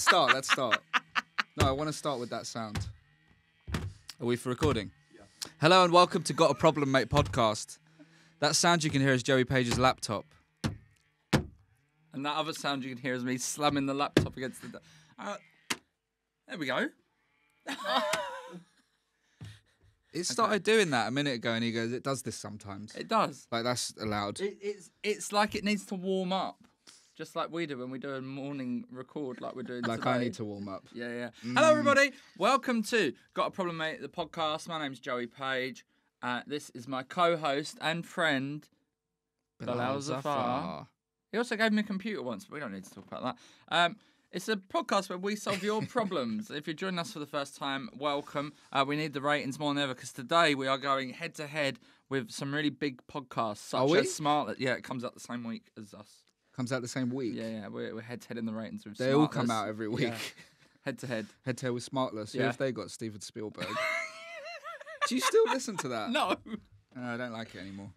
start. No, I want to start with that sound. Are we for recording? Yeah. Hello and welcome to Got a Problem Mate podcast. That sound you can hear is Joey Page's laptop. And that other sound you can hear is me slamming the laptop against the... there we go. It started doing that a minute ago and he goes, it does this sometimes. It does. Like, that's allowed. It's like it needs to warm up. Just like we do when we do a morning record like we're doing like today. I need to warm up. Yeah. Hello, everybody. Welcome to Got a Problem Mate, the podcast. My name's Joey Page. This is my co-host and friend, Bilal Zafar. He also gave me a computer once, but we don't need to talk about that. It's a podcast where we solve your problems. If you're joining us for the first time, welcome. We need the ratings more than ever because today we are going head-to-head with some really big podcasts, such as Smartless. Yeah, it comes out the same week as us. Comes out the same week? Yeah, we're head-to-head in the ratings with They Smartless. all come out every week. Yeah. Head-to-head. Head-to-head with Smartless. Yeah. Who have they got? Steven Spielberg. Do you still listen to that? No. I don't like it anymore.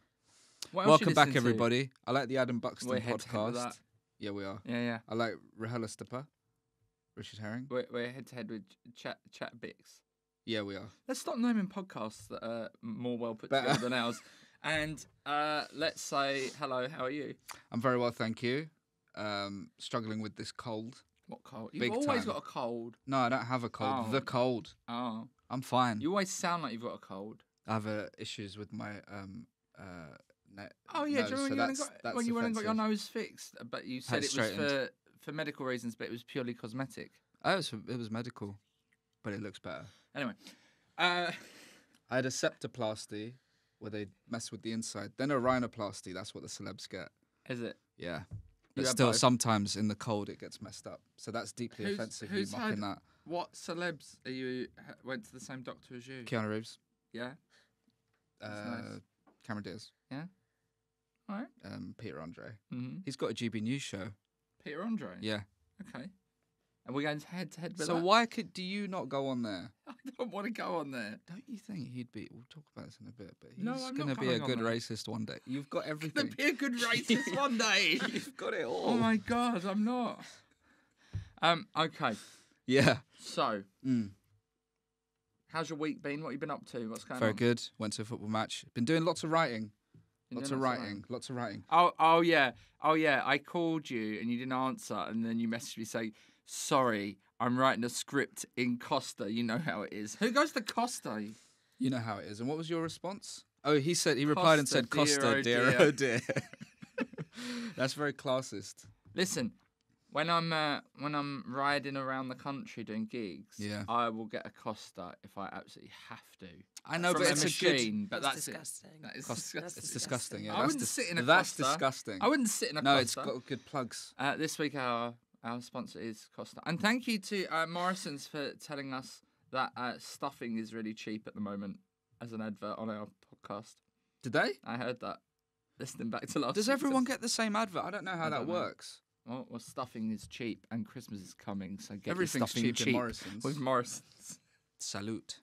Welcome back, everybody. I like the Adam Buxton We're head-to-head with podcast. that. Yeah, we are. Yeah. I like Rahela Stepper, Richard Herring. We're head-to-head with Chat Bix. Yeah, we are. Let's stop naming podcasts that are more well put together than ours. And let's say hello. How are you? I'm very well, thank you. Struggling with this cold. What cold? Big You've always time. got a cold. No, I don't have a cold. Oh. The cold. Oh. I'm fine. You always sound like you've got a cold. I have issues with my Oh yeah, nose, do you remember when you went and got your nose fixed? But you said it was for medical reasons, but it was purely cosmetic. Oh, it was medical, but it looks better. Anyway, I had a septoplasty where they mess with the inside, then a rhinoplasty. That's what the celebs get. Is it? Yeah, You but had still, both? sometimes in the cold it gets messed up. So that's deeply offensive. Who's you mocking that? What celebs are you went to the same doctor as you? Keanu Reeves, Yeah. Nice. Cameron Diaz, Yeah. All right. Peter Andre. Mm-hmm. He's got a GB News show. Peter Andre. Yeah. Okay. And we're going head to head with So that? why do you not go on there? I don't want to go on there. Don't you think he'd be? We'll talk about this in a bit, but he's No, I'm going to not be a going on good there. racist one day. You've got Gonna everything. be a good racist one day. You've got it all. Oh my god, I'm not. Okay. Yeah. So, Mm. how's your week been? What have you been up to? What's going Very on? good. Went to a football match. Been doing lots of writing. Been Lots doing of writing. Lots of writing. Oh yeah. I called you and you didn't answer, and then you messaged me saying, "Sorry, I'm writing a script in Costa." You know how it is. Who goes to Costa? You know how it is. And what was your response? Oh, he replied and said, Costa, Costa, dear, dear, oh oh dear. That's very classist. Listen, when I'm riding around the country doing gigs, Yeah. I will get a Costa if I absolutely have to. I know, From but a it's machine, but That's that's disgusting. it. That is Costa. disgusting. It's disgusting. Yeah, I wouldn't sit in a That's Costa. disgusting. I wouldn't sit in a No, Costa. it's got good plugs. This week our sponsor is Costa. And thank you to Morrison's for telling us that stuffing is really cheap at the moment as an advert on our podcast. Did they? I heard that. Listening back to last Does week. everyone get the same advert? I don't know how I that don't know. works. Well, stuffing is cheap and Christmas is coming, so get Everything's your stuffing cheap in Morrison's. with Morrison's. Salute.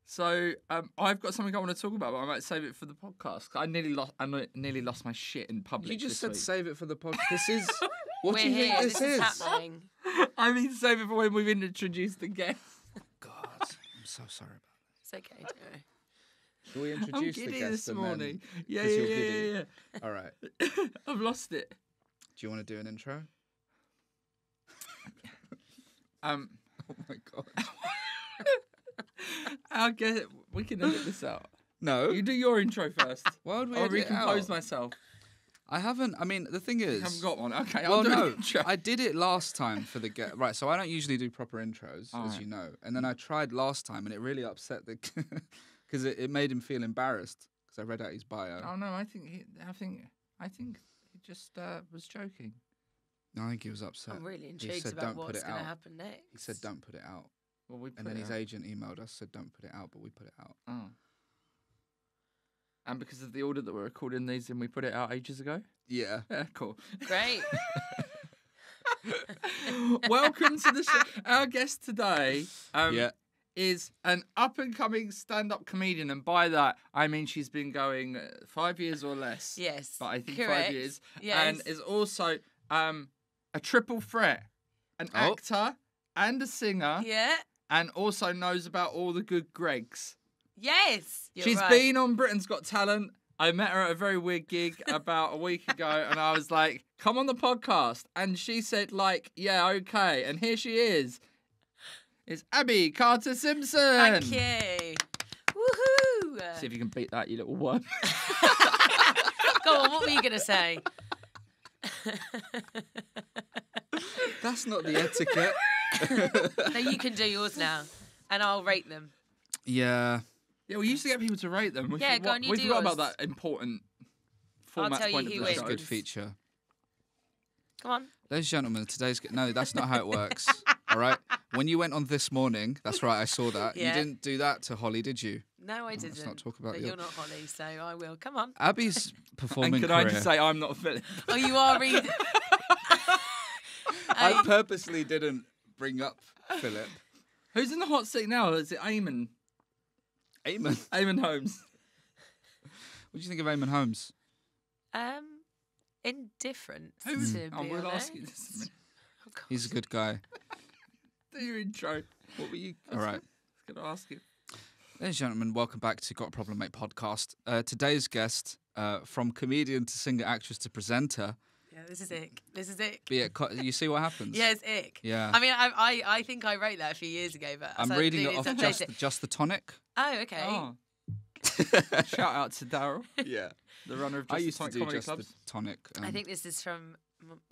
So I've got something I want to talk about, but I might save it for the podcast. I nearly lost my shit in public. You just this said week. save it for the podcast. This is... What We're do you here. think this is? happening. I mean, save it for when we've introduced the guest. God, I'm so sorry about It's okay, Joey. that. Shall we I'm introduce the giddy guest this and morning. then... Yeah, 'cause you're yeah. giddy. All right. I've lost it. Do you want to do an intro? Um, Oh my God. I'll get it. We can edit this out. No. You do your intro first. Why would we I'll edit it recompose out? myself. I haven't. I mean, the thing I is... haven't got one. Okay, Well, I'll do no, an intro. I did it last time for the get. Right, so I don't usually do proper intros, All as right. you know. And then I tried last time, and it really upset the... Because it made him feel embarrassed, because I read out his bio. Oh no, I think he just was joking. No, I think he was upset. I'm really He intrigued said, about "Don't put what's it going to out." happen next. He said, don't put it out. Well, we And then his agent emailed us, said, don't put it out, but we put it out. Oh. And because of the order that we're recording these in, we put it out ages ago. Yeah. Yeah, cool. Great. Welcome to the show. Our guest today Yeah. is an up-and-coming stand-up comedian, and by that I mean she's been going 5 years or less. Yes, but I think correct. 5 years. Yes. And is also a triple threat, an actor and a singer. Yeah. And also knows about all the good Gregs. Yes. She's been on Britain's Got Talent. I met her at a very weird gig about a week ago, and I was like, come on the podcast. And she said, like, yeah, okay. And here she is. It's Abby Carter Simpson. Thank you. Woohoo! See if you can beat that, you little worm. Go on, what were you going to say? That's not the etiquette. No, you can do yours now, and I'll rate them. Yeah. Yeah, we used to get people to rate them. Go on, you we do forgot yours. about that important format tell you point who of the wins. That's a show. good feature. Come on. Ladies and gentlemen, no, that's not how it works. All right? When you went on This Morning, that's right, I saw that. Yeah. You didn't do that to Holly, did you? No, I didn't. Let's not talk about but your... you're not Holly, so I will. Come on. Abby's performing And can career. I just say I'm not Philip? Oh, you are reading. I purposely didn't bring up Philip. Who's in the hot seat now? Is it Eamon? Eamon. Eamon Holmes. What do you think of Eamon Holmes? Indifferent. Who's? To I be will honest. ask you this in a minute. Oh, God. He's a good guy. Do your intro. What were you... All right. I was going to ask you. Ladies and gentlemen, welcome back to Got a Problem Mate podcast. Today's guest, from comedian to singer, actress to presenter, Yeah, this is ick. This is ick. be it you see what happens? Yeah, it's ick. Yeah. I mean, I think I wrote that a few years ago, but I'm so reading the it thing off is updated. just the tonic. Oh, okay. Oh. Shout out to Daryl, Yeah. the runner of I Just used to Tonic do Comedy just Clubs. the tonic. I think this is from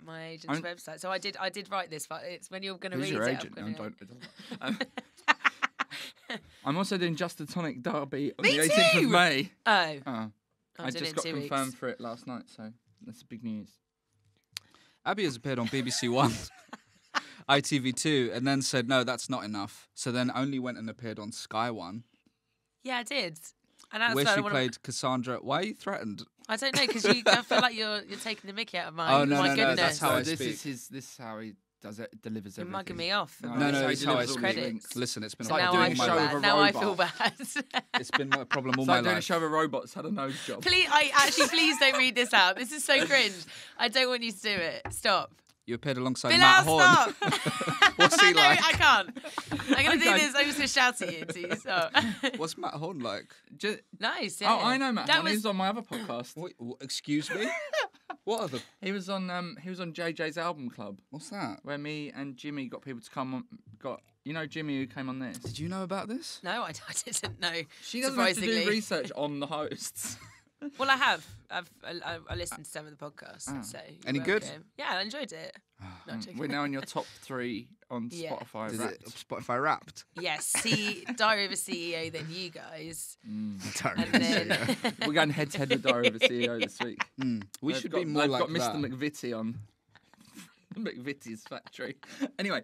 my agent's website. So I did write this, but it's when you're going to Who's read your it. agent? I'm No, gonna- don't. It doesn't matter. I'm also doing Just the Tonic Derby on Me the 18th too! of May. Oh, I I'm doing just it got in 2 confirmed weeks. for it last night, so that's big news. Abby has appeared on BBC One, ITV2, and then said, no, that's not enough. So then only went and appeared on Sky One, Yeah, I did. And that's where what I she wanna- played Cassandra. Why are you threatened? I don't know, because I feel like you're taking the mickey out of my, Oh, no, my no, no, goodness. that's how I this speak. is this is how he does it. Delivers You're everything. mugging me off. No, No, that's no, how he it's how I delivers all speak. the links. Listen, it's been a It's like now problem doing I all a my feel show life. with bad. a Now I robot. feel bad. It's been a problem all It's my like doing a life. show with robots had a nose job. Please, please don't read this out. This is so cringe. I don't want you to do it. Stop. You appeared alongside Bilal, Matt Horn. stop. What's he No, like? I can't. I'm going to do Okay. this. I'm just going to shout at you. Too, so. What's Matt Horn like? Nice, yeah. Oh, I know Matt. That Horn. He was was on my other podcast. Excuse me? What other? He was on JJ's Album Club, What's that? where me and Jimmy got people to come on. Jimmy who came on this. Did you know about this? No, I didn't know. She doesn't have to surprisingly. do research on the hosts. Well, I have. I listened to some of the podcasts. So you're Any good? welcome. Yeah, I enjoyed it. No, joking. We're now in your top 3 on Yeah. Spotify. Did Wrapped. it Spotify Wrapped? Yes, Diary of a CEO, then you guys. Sorry. And then... We're going head to head with Diary of a CEO this week. We They've should got, be more they've like got that. Mr. McVitie on McVitie's factory. Anyway,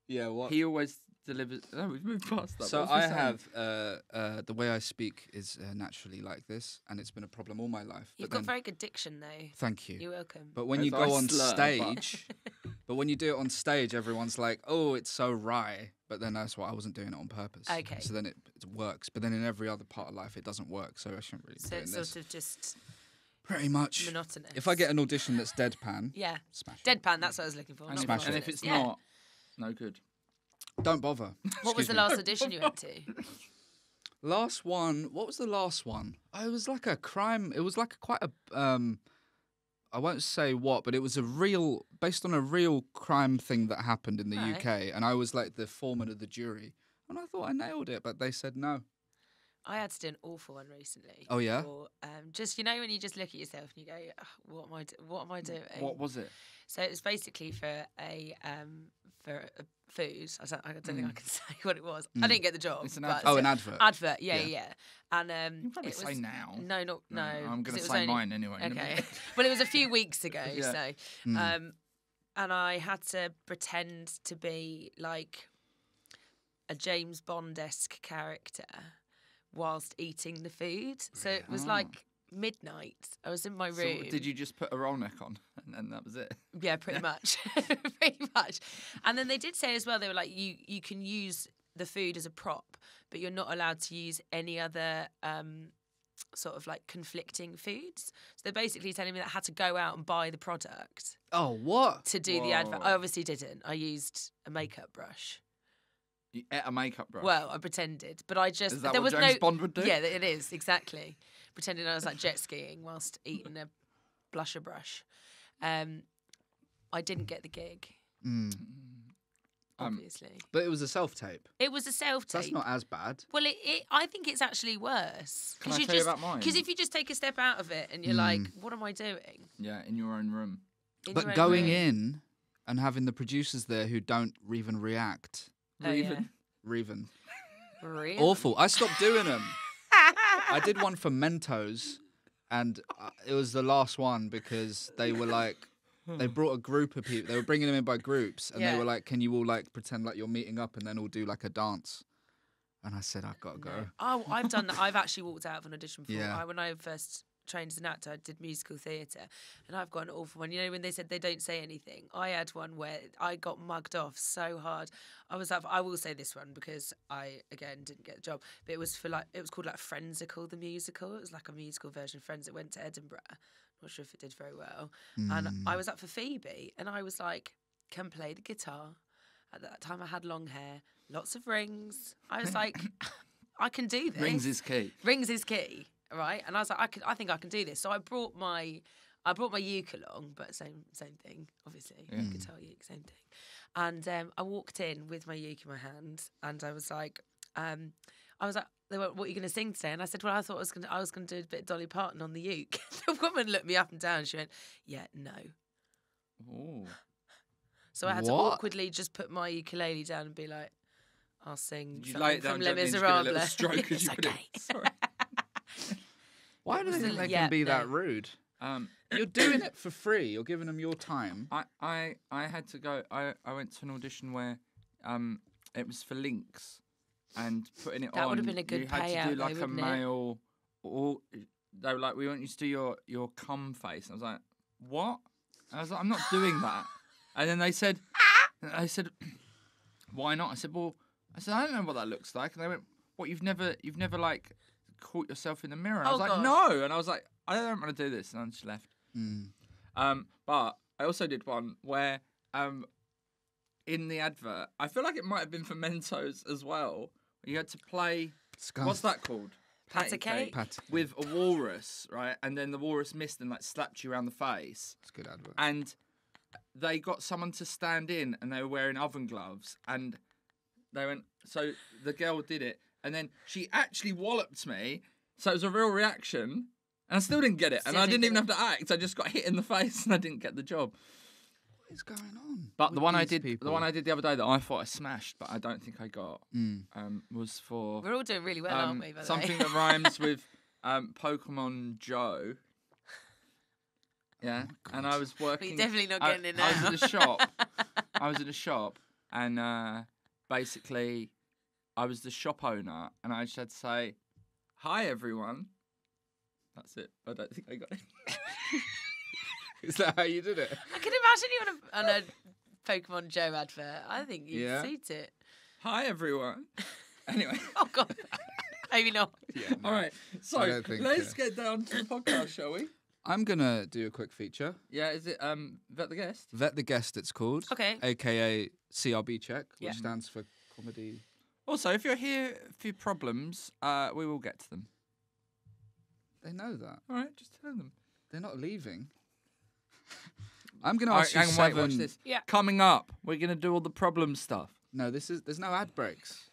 Yeah, what? he always delivers. No, we've moved past that. So What was I we saying? have the way I speak is naturally like this, and it's been a problem all my life. You've but got then, very good diction, though. thank you. You're welcome. But when As you I go on slur, stage, but when you do it on stage, everyone's like, "Oh, it's so wry." But then that's why I wasn't doing it on purpose. Okay. So then it works. But then in every other part of life, it doesn't work. So I shouldn't really be So doing it's this. sort of just Pretty much. monotonous. If I get an audition that's deadpan, Yeah. smash it. Deadpan, that's what I was looking for. And not if, Smash and it. if it's Yeah. not, no good. Don't bother. What was Excuse the me. last audition you went to? Last one. What was the last one? Oh, it was like a crime. It was like quite a. I won't say what, but it was based on a real crime thing that happened in the Right. UK, and I was like the foreman of the jury, and I thought I nailed it, but they said no. I had to do an awful one recently. Oh, yeah? For, just when you just look at yourself and you go, "Ugh, what am I doing? What was it? So it was basically for a food. I don't think I can say what it was. I didn't get the job. It's an but advert. Oh, still- an advert. Advert, yeah, Yeah. yeah. And You can probably it say was, now. No, not no. I'm 'cause going it to was say only- mine anyway. in a Okay. minute. Well, it was a few weeks ago. Yeah. So, and I had to pretend to be like a James Bond-esque character whilst eating the food. So it was like midnight. I was in my So room. did you just put a roll neck on and then that was it? Yeah, pretty much. Pretty much. And then they did say as well, they were like, you can use the food as a prop, but you're not allowed to use any other sort of like conflicting foods. So they're basically telling me that I had to go out and buy the product Oh, what? to do the advert. I obviously didn't. I used a makeup brush. You ate a makeup brush? Well, I pretended, but I just Is that there what was James no Bond would do? Yeah, it is exactly. Pretending I was like jet skiing whilst eating a blusher brush. I didn't get the gig, obviously. But it was a self-tape. It was a self-tape. So that's not as bad. Well, I think it's actually worse. Can I tell you about mine? Because if you just take a step out of it and you're like, what am I doing? Yeah, in your own room. In your But own going room? in and having the producers there who don't even react. Oh, yeah. Reven. Really? Awful. I stopped doing them. I did one for Mentos, and it was the last one because they were like, they brought a group of people. They were bringing them in by groups, and Yeah. they were like, "Can you all like pretend like you're meeting up, and then all do like a dance?" And I said, "I've got to go." Oh, I've done that. I've actually walked out of an audition before. Yeah. When I first trained as an actor, I did musical theatre, and I've got an awful one. You know, when they said they don't say anything, I had one where I got mugged off so hard. I was like, I will say this one because I again didn't get the job, but it was called like Frensical the musical. It was like a musical version of Friends. It went to Edinburgh. Not sure if it did very well. And I was up for Phoebe, and I was like, can play the guitar. At that time, I had long hair, lots of rings. I was like, I can do this. Rings is key. Rings is key, right? And I was like, I think I can do this. So I brought my uke along, but same thing, obviously. Guitar uke, same thing. And I walked in with my uke in my hand, and I was like, they were, what are you going to sing today? And I said, well, I thought I was going to do a bit of Dolly Parton on the uke. The woman looked me up and down. She went, yeah, no. Ooh. So I had to What? awkwardly just put my ukulele down and be like, I'll sing Did you something lay it down from Les gently and just give it a little Miserables. stroke as It's you put okay. it? Sorry. Why do they think they Yeah, can be no. that rude? You're doing it for free. You're giving them your time. I had to go. I went to an audition where it was for Lynx, and putting it That on. would have been a good You had to payout, do though, like a wouldn't it? male, or they were like, we want you to do your cum face. And I was like, what? And I was like, I'm not doing that. And then they said, why not? I said, I don't know what that looks like. And they went, what? You've never like caught yourself in the mirror? And I was Oh, like, gosh. no. And I was like, I don't want to do this. And I just left. Mm. But I also did one where in the advert, I feel like it might have been for Mentos as well. You had to play, what's that called? Patty cake? With a walrus, right? And then the walrus missed and like slapped you around the face. That's a good advert. And they got someone to stand in, and they were wearing oven gloves, and they went. So the girl did it, and then she actually walloped me. So it was a real reaction. And I still didn't get it. And I didn't even have to act. I just got hit in the face and I didn't get the job. What is going on? But with the one I these did people? the one I did the other day that I thought I smashed, but I don't think I got, was for We're all doing really well, aren't we, by the something way? that rhymes with Pokemon Joe. Yeah. And I was working. You're definitely not getting it I was now. at a shop. I was at a shop, and basically I was the shop owner, and I just had to say, hi everyone. That's it. I don't think I got it. Is that how you did it? I can imagine you on a Pokemon Joe advert. I think you'd Yeah. suit it. Hi everyone. Anyway. Oh, God. Maybe not. Yeah. All right. So I don't think, let's get down to the podcast, shall we? I'm gonna do a quick feature. Yeah. Is it Vet the Guest? Vet the Guest, it's called. Okay. AKA CRB check, which Yeah. stands for comedy. Also, if you're here for your problems, we will get to them. They know that. All right. Just tell them. They're not leaving. I'm gonna All ask right, you hang on, wait, seven. watch this. Yeah. Coming up, we're gonna do all the problem stuff. No, there's no ad breaks.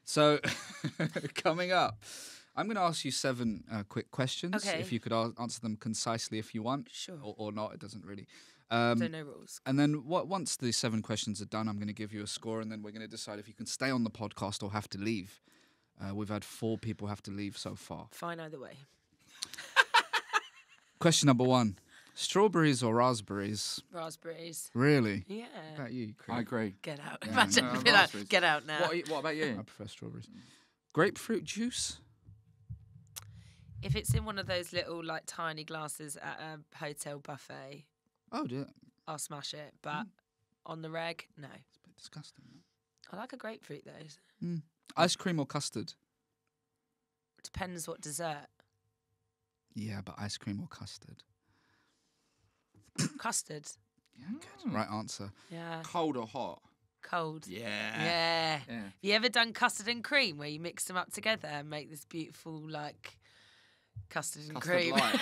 So coming up, I'm going to ask you seven quick questions. Okay. If you could answer them concisely if you want. Sure. Or not, it doesn't really. So no rules. And then once the 7 questions are done, I'm going to give you a score, and then we're going to decide if you can stay on the podcast or have to leave. We've had 4 people have to leave so far. Fine either way. Question number 1. Strawberries or raspberries? Raspberries. Really? Yeah. What about you, Chris? I agree. Get out. Yeah, Imagine no, be like, raspberries. get out now. What about I you? prefer strawberries. Grapefruit juice? If it's in one of those little like tiny glasses at a hotel buffet, Oh, dear. I'll smash it. But on the reg, no. It's a bit disgusting. I like a grapefruit though. Ice cream or custard? Depends what dessert. Yeah, but ice cream or custard? Custard. Yeah, good. Right answer. Yeah. Cold or hot? Cold. Yeah. Yeah. Have you ever done custard and cream where you mix them up together and make this beautiful like custard and cream? Light.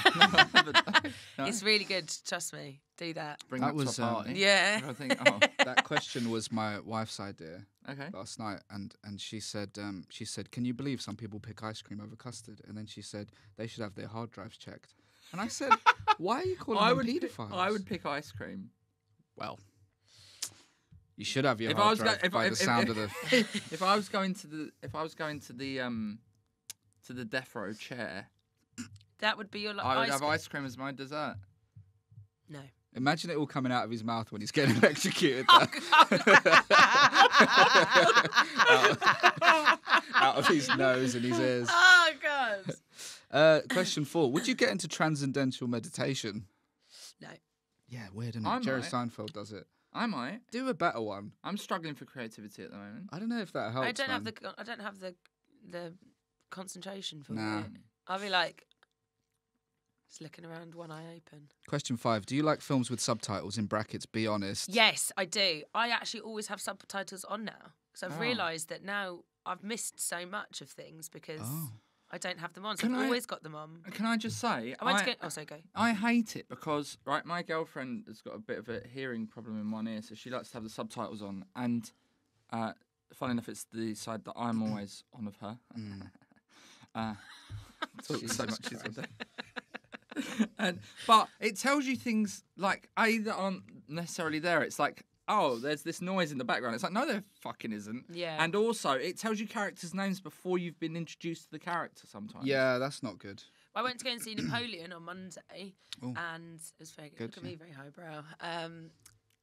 No? It's really good. Trust me. Do that. Bring That that was, to a party. Yeah. I think, That question was my wife's idea okay. last night, and she said, can you believe some people pick ice cream over custard? And then she said they should have their hard drives checked. And I said, why are you calling them paedophiles? I would pick ice cream. Well, you should have your hard drive by the sound of the. If I was going to the death row chair, That would be your I would ice have cream. ice cream as my dessert. No. Imagine it all coming out of his mouth when he's getting electrocuted. Out of his nose and his ears. Oh God. Question 4. Would you get into transcendental meditation? No. Yeah, weird, isn't it? I Jerry might. Seinfeld does it. I might. Do a better one. I'm struggling for creativity at the moment. I don't know if that helps. I don't have man. the concentration for Nah. it. I'll be like just looking around, one eye open. Question 5. Do you like films with subtitles, in brackets, be honest? Yes, I do. I actually always have subtitles on now because I've Oh. realised that now I've missed so much of things because Oh. I don't have them on. So Can I've I- always got them on. Can I just say, I went to go. Oh, so go. I hate it because, right, my girlfriend has got a bit of a hearing problem in one ear, so she likes to have the subtitles on. And funny enough, it's the side that I'm always on of her. Talk so much she's on there. But it tells you things like, A, that aren't necessarily there. It's like, oh, there's this noise in the background. It's like, no, there fucking isn't. Yeah. And also, it tells you characters' names before you've been introduced to the character sometimes. Yeah, that's not good. I went to go and see Napoleon on Monday, Oh. and it was very good. Good, Look at yeah. me, very highbrow.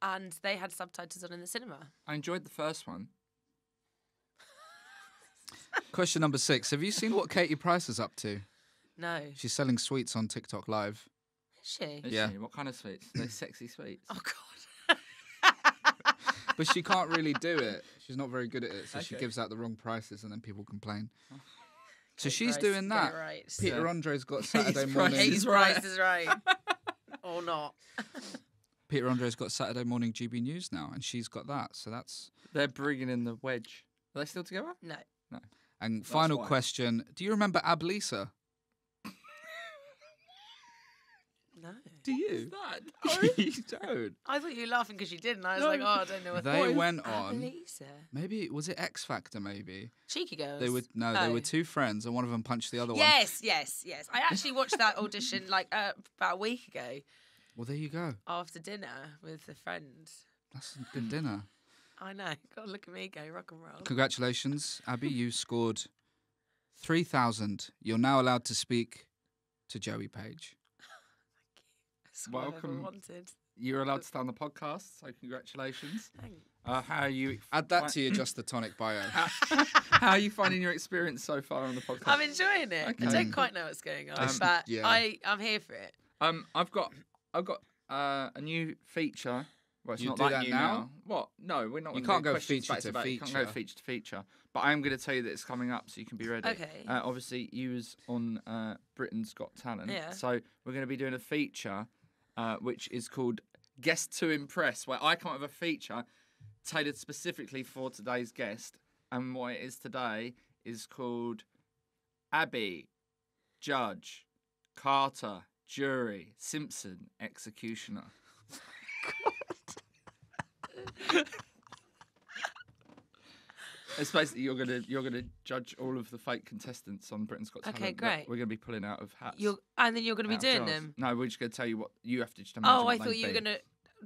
And they had subtitles on in the cinema. I enjoyed the first one. Question number 6. Have you seen what Katie Price is up to? No. She's selling sweets on TikTok Live. Is she? Is Yeah. she? What kind of sweets? They're sexy sweets. Oh God. But she can't really do it. She's not very good at it, so she Okay. gives out the wrong prices and then people complain. So Kate she's Price, doing get that. it right. Peter Yeah. Andre's got Saturday Price. morning. He's Kate's right. Price is right. Or not. Peter Andre's got Saturday morning GB News now, and she's got that. So that's. They're bringing in the wedge. Are they still together? No. And final why. question: do you remember Ab Lisa? No. Do you? that? You don't. I thought you were laughing because you did, and I was No. like, oh, I don't know what They went on. Lisa. Maybe was it X Factor? Maybe Cheeky Girls. they were no, they were two friends, and one of them punched the other one. Yes. I actually watched that audition like about a week ago Well, there you go. after dinner with a friend. That's a good dinner. I know. God, look at me go rock and roll. Congratulations, Abby. You scored 3,000. You're now allowed to speak to Joey Page. That's what I've ever Welcome. wanted. You're allowed to stay on the podcast, so congratulations. Thanks. How are you? Add that to your Just the Tonic bio. How are you finding your experience so far on the podcast? I'm enjoying it. Okay. I don't quite know what's going on, but yeah. I'm here for it. I've got a new feature. Well, it's You not do that that new now? What? No, we're not. You gonna can't do go questions feature back to back. You can't go feature. feature to feature. But I am going to tell you that it's coming up, so you can be ready. Okay. Obviously, you was on Britain's Got Talent. Yeah. So we're going to be doing a feature, which is called Guest to Impress, where I come up with a feature tailored specifically for today's guest. And what it is today is called Abby, Judge, Carter, Jury, Simpson, Executioner. It's basically you're gonna judge all of the fake contestants on Britain's Got Talent. Okay, that great. We're gonna be pulling out of hats. And then you're going to be out of doing jars. them. No, we're just gonna tell you what you have to just imagine. Oh, what I thought they'd you were be. going to.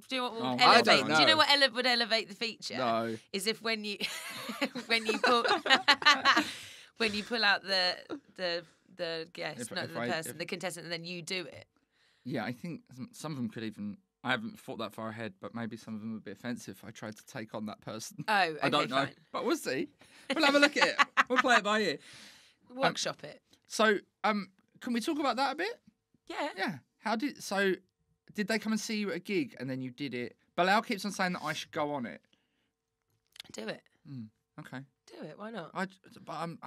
Do you know what will Oh, I elevate? don't Do you know know. what would elevate the feature? No. Is if when you when you pull when you pull out the guest, If- not if the I- person, if- the contestant, and then you do it. Yeah, I think some of them could even. I haven't thought that far ahead, but maybe some of them would be offensive if I tried to take on that person. Oh, okay, I don't know, fine. but we'll see. We'll have a look at it. We'll play it by ear. Workshop it. So, can we talk about that a bit? Yeah. Yeah. Did they come and see you at a gig and then you did it? Bilal keeps on saying that I should go on it. Do it. Okay. Do it. Why not? I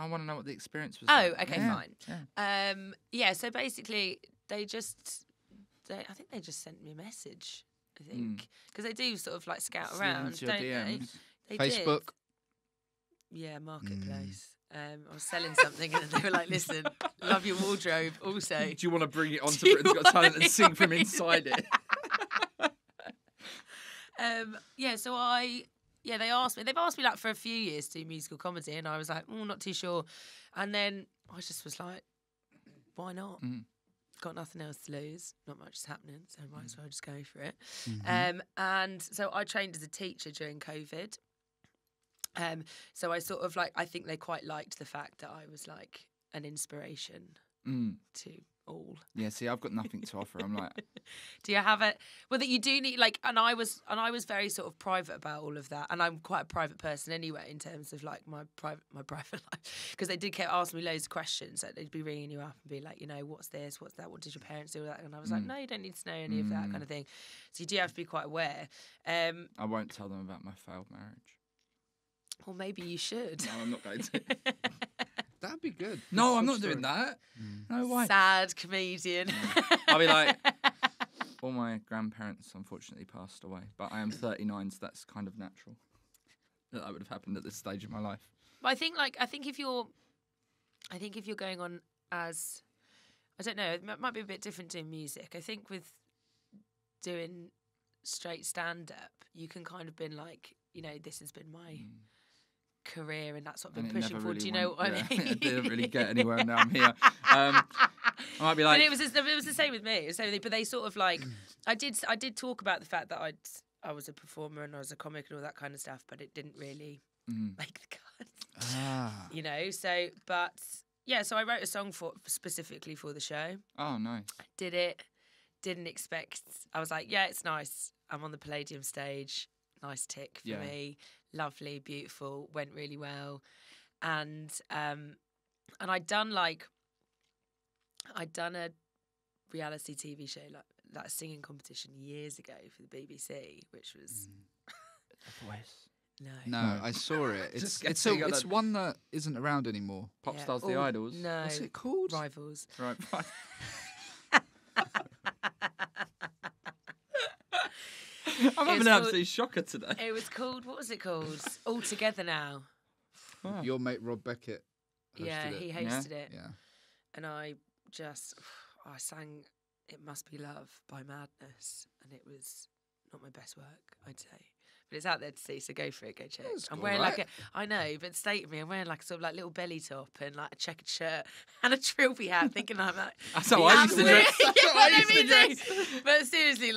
want to know what the experience was. Oh, like. okay, Yeah. fine. Yeah. So basically, I think they just sent me a message. I think because they do sort of like scout Slid around, into your don't DMs. they? Facebook. Yeah, marketplace. I was selling something and they were like, "Listen, love your wardrobe." Also, Do you want to bring it onto Britain's Got Talent and sing from inside it? Yeah, they asked me. They've asked me like for a few years to do musical comedy, and I was like, not too sure. And then I just was like, why not? Got nothing else to lose. Not much is happening, so might as well just go for it. And so I trained as a teacher during COVID. So I sort of like, I think they quite liked the fact that I was like an inspiration to all. Yeah, see, I've got nothing to offer. I'm like, do you have it? Well, that you do need like, and I was very sort of private about all of that, and I'm quite a private person anyway in terms of like my private life, because they did keep asking me loads of questions. Like they'd be ringing you up and be like, what's this, what's that, what did your parents do, all that, and I was like, no, you don't need to know any of that kind of thing. So you do have to be quite aware. I won't tell them about my failed marriage. Well, maybe you should. No, I'm not going to. That'd be good. No, I'm not doing that. No, why? Sad comedian. I'll be like, all my grandparents unfortunately passed away, but I am 39, so that's kind of natural that would have happened at this stage of my life. But I think if you're going on as, I don't know, it might be a bit different doing music. I think with doing straight stand up, you can kind of been like, this has been my career, and that's what I've been pushing for. Really do you know what I mean? I didn't really get anywhere, and now I'm here. I might be like, but it was the same with me. It was the same with me. But they sort of like, I did talk about the fact that I was a performer and I was a comic and all that kind of stuff, but it didn't really make the cut. So but yeah, so I wrote a song specifically for the show. Oh, nice. Did it. Didn't expect. I was like, yeah, it's nice. I'm on the Palladium stage. Nice tick for me. Lovely, beautiful, went really well. And I'd done a reality TV show, like a singing competition years ago for the BBC, which was The Voice. No, I saw it. It's one that isn't around anymore. Pop Stars, The Idols. No. What's it called? Rivals. Right. I'm having an absolute shocker today. It was called, what was it called? All Together Now. Oh. Your mate Rob Beckett hosted it. He hosted it. Yeah. And I sang It Must Be Love by Madness, and it was not my best work, I'd say. But it's out there to see, so go for it, go check. I'm wearing I know, but stay with me, I'm wearing like a sort of like little belly top and like a checkered shirt and a trilby hat, thinking I'm like... That's how I used to dress. That's how I used to dress. But seriously,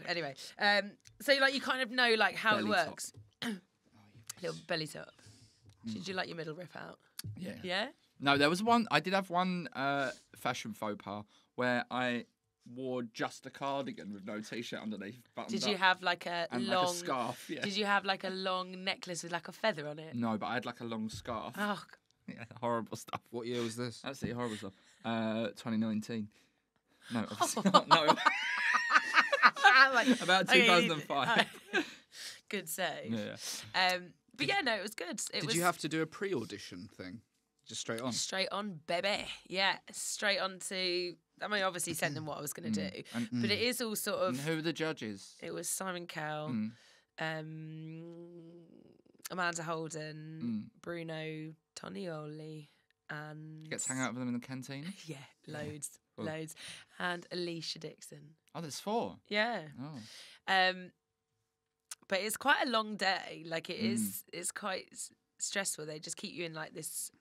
anyway. So like you kind of know like how belly it works. Little belly top. Did you like your middle rip out? Yeah. Yeah? No, there was one. I did have one fashion faux pas where I wore just a cardigan with no t-shirt underneath. Did you have like a long like a scarf? Yeah. Did you have like a long necklace with like a feather on it? No, but I had like a long scarf. Oh, yeah, horrible stuff. What year was this? Absolutely horrible stuff. 2019. No, obviously not. No. About 2005. Good save. Yeah. But yeah, no, it was good. Did you have to do a pre-audition thing? Just straight on? Straight on, baby. Yeah, straight on to... I mean, obviously sent them what I was going to do. But it is all sort of... And who were the judges? It was Simon Cowell, Amanda Holden, Bruno Tonioli, and... You get to hang out with them in the canteen? Yeah, loads. And Alicia Dixon. Oh, there's 4? Yeah. Oh. But it's quite a long day. Like, it's quite stressful. They just keep you in, like, this...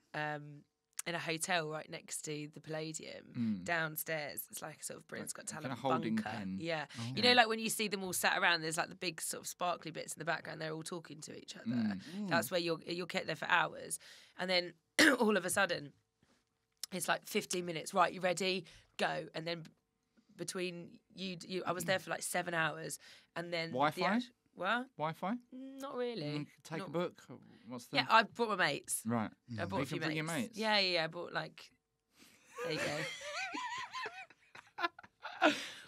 in a hotel right next to the Palladium, downstairs. It's like a sort of Britain's Got Talent kind of holding bunker. pen. Yeah. You know, like when you see them all sat around, there's like the big sort of sparkly bits in the background, they're all talking to each other. That's where you'll keep there for hours. And then all of a sudden, it's like 15 minutes. Right, you ready? Go. And then between you I was there for like 7 hours. And then... Wi-Fi? What? Wi-Fi? Not really. Take a book? What's the... Yeah, I brought my mates. Right. I brought a few bring your mates? Yeah, I brought like... There you go.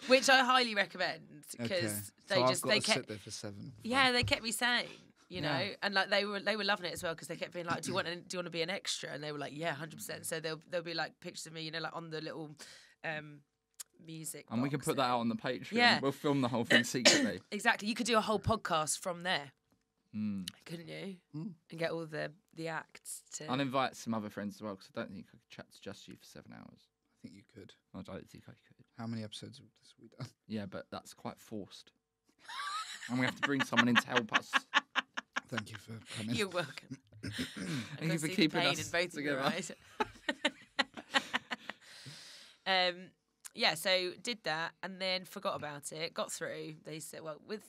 which I highly recommend because So I've got they to kept sit there for 7. yeah they kept me sane. You know, Yeah. and like they were loving it as well because they kept being like, do you want to be an extra? And they were like, yeah, 100%. So there'll be like pictures of me, you know, like on the little music. And we can box put that thing. out on the Patreon. Yeah. We'll film the whole thing secretly. Exactly. You could do a whole podcast from there, couldn't you? Mm. And get all the acts to. I'll invite some other friends as well because I don't think I could chat to just you for 7 hours. I think you could. I don't think I could. How many episodes have we done? Yeah, but that's quite forced. And we have to bring someone in to help us. Thank you for coming. You're welcome. Thank you for keeping us together. Yeah, so did that and then forgot about it. Got through. They said,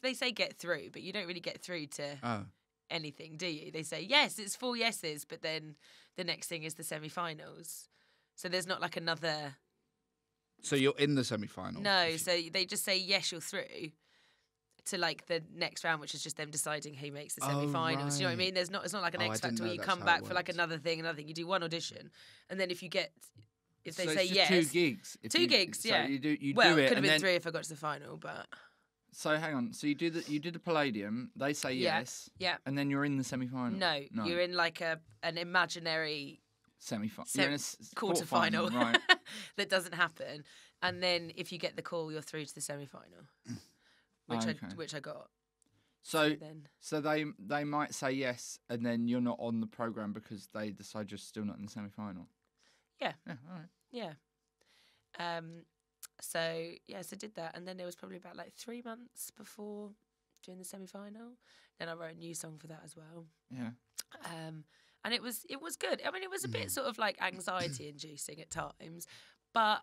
they say get through, but you don't really get through to anything, do you? They say yes, it's 4 yeses, but then the next thing is the semi-finals. So there's not like another. So you're in the semi-final? No, so they just say yes, you're through. To like the next round, which is just them deciding who makes the semi-finals. You know what I mean? It's not like an X Factor where you come back for like another thing. You do one audition, and then if they say it's yes, 2 gigs. Two gigs, yeah. So you do it it, could have and been then 3 if I got to the final, but so hang on. So you do the Palladium. They say yes. Yeah. And then you're in the semi-final. No, you're in like an imaginary semi-final. You're in a quarter-final right? that doesn't happen, and then if you get the call, you're through to the semi-final. Which I got. So they might say yes, and then you're not on the program because they decide you're still not in the semi-final. Yeah. Yeah. All right. Yeah. So did that, and then there was probably about like 3 months before doing the semi-final. Then I wrote a new song for that as well. Yeah. And it was good. I mean, it was a bit sort of like anxiety-inducing at times, but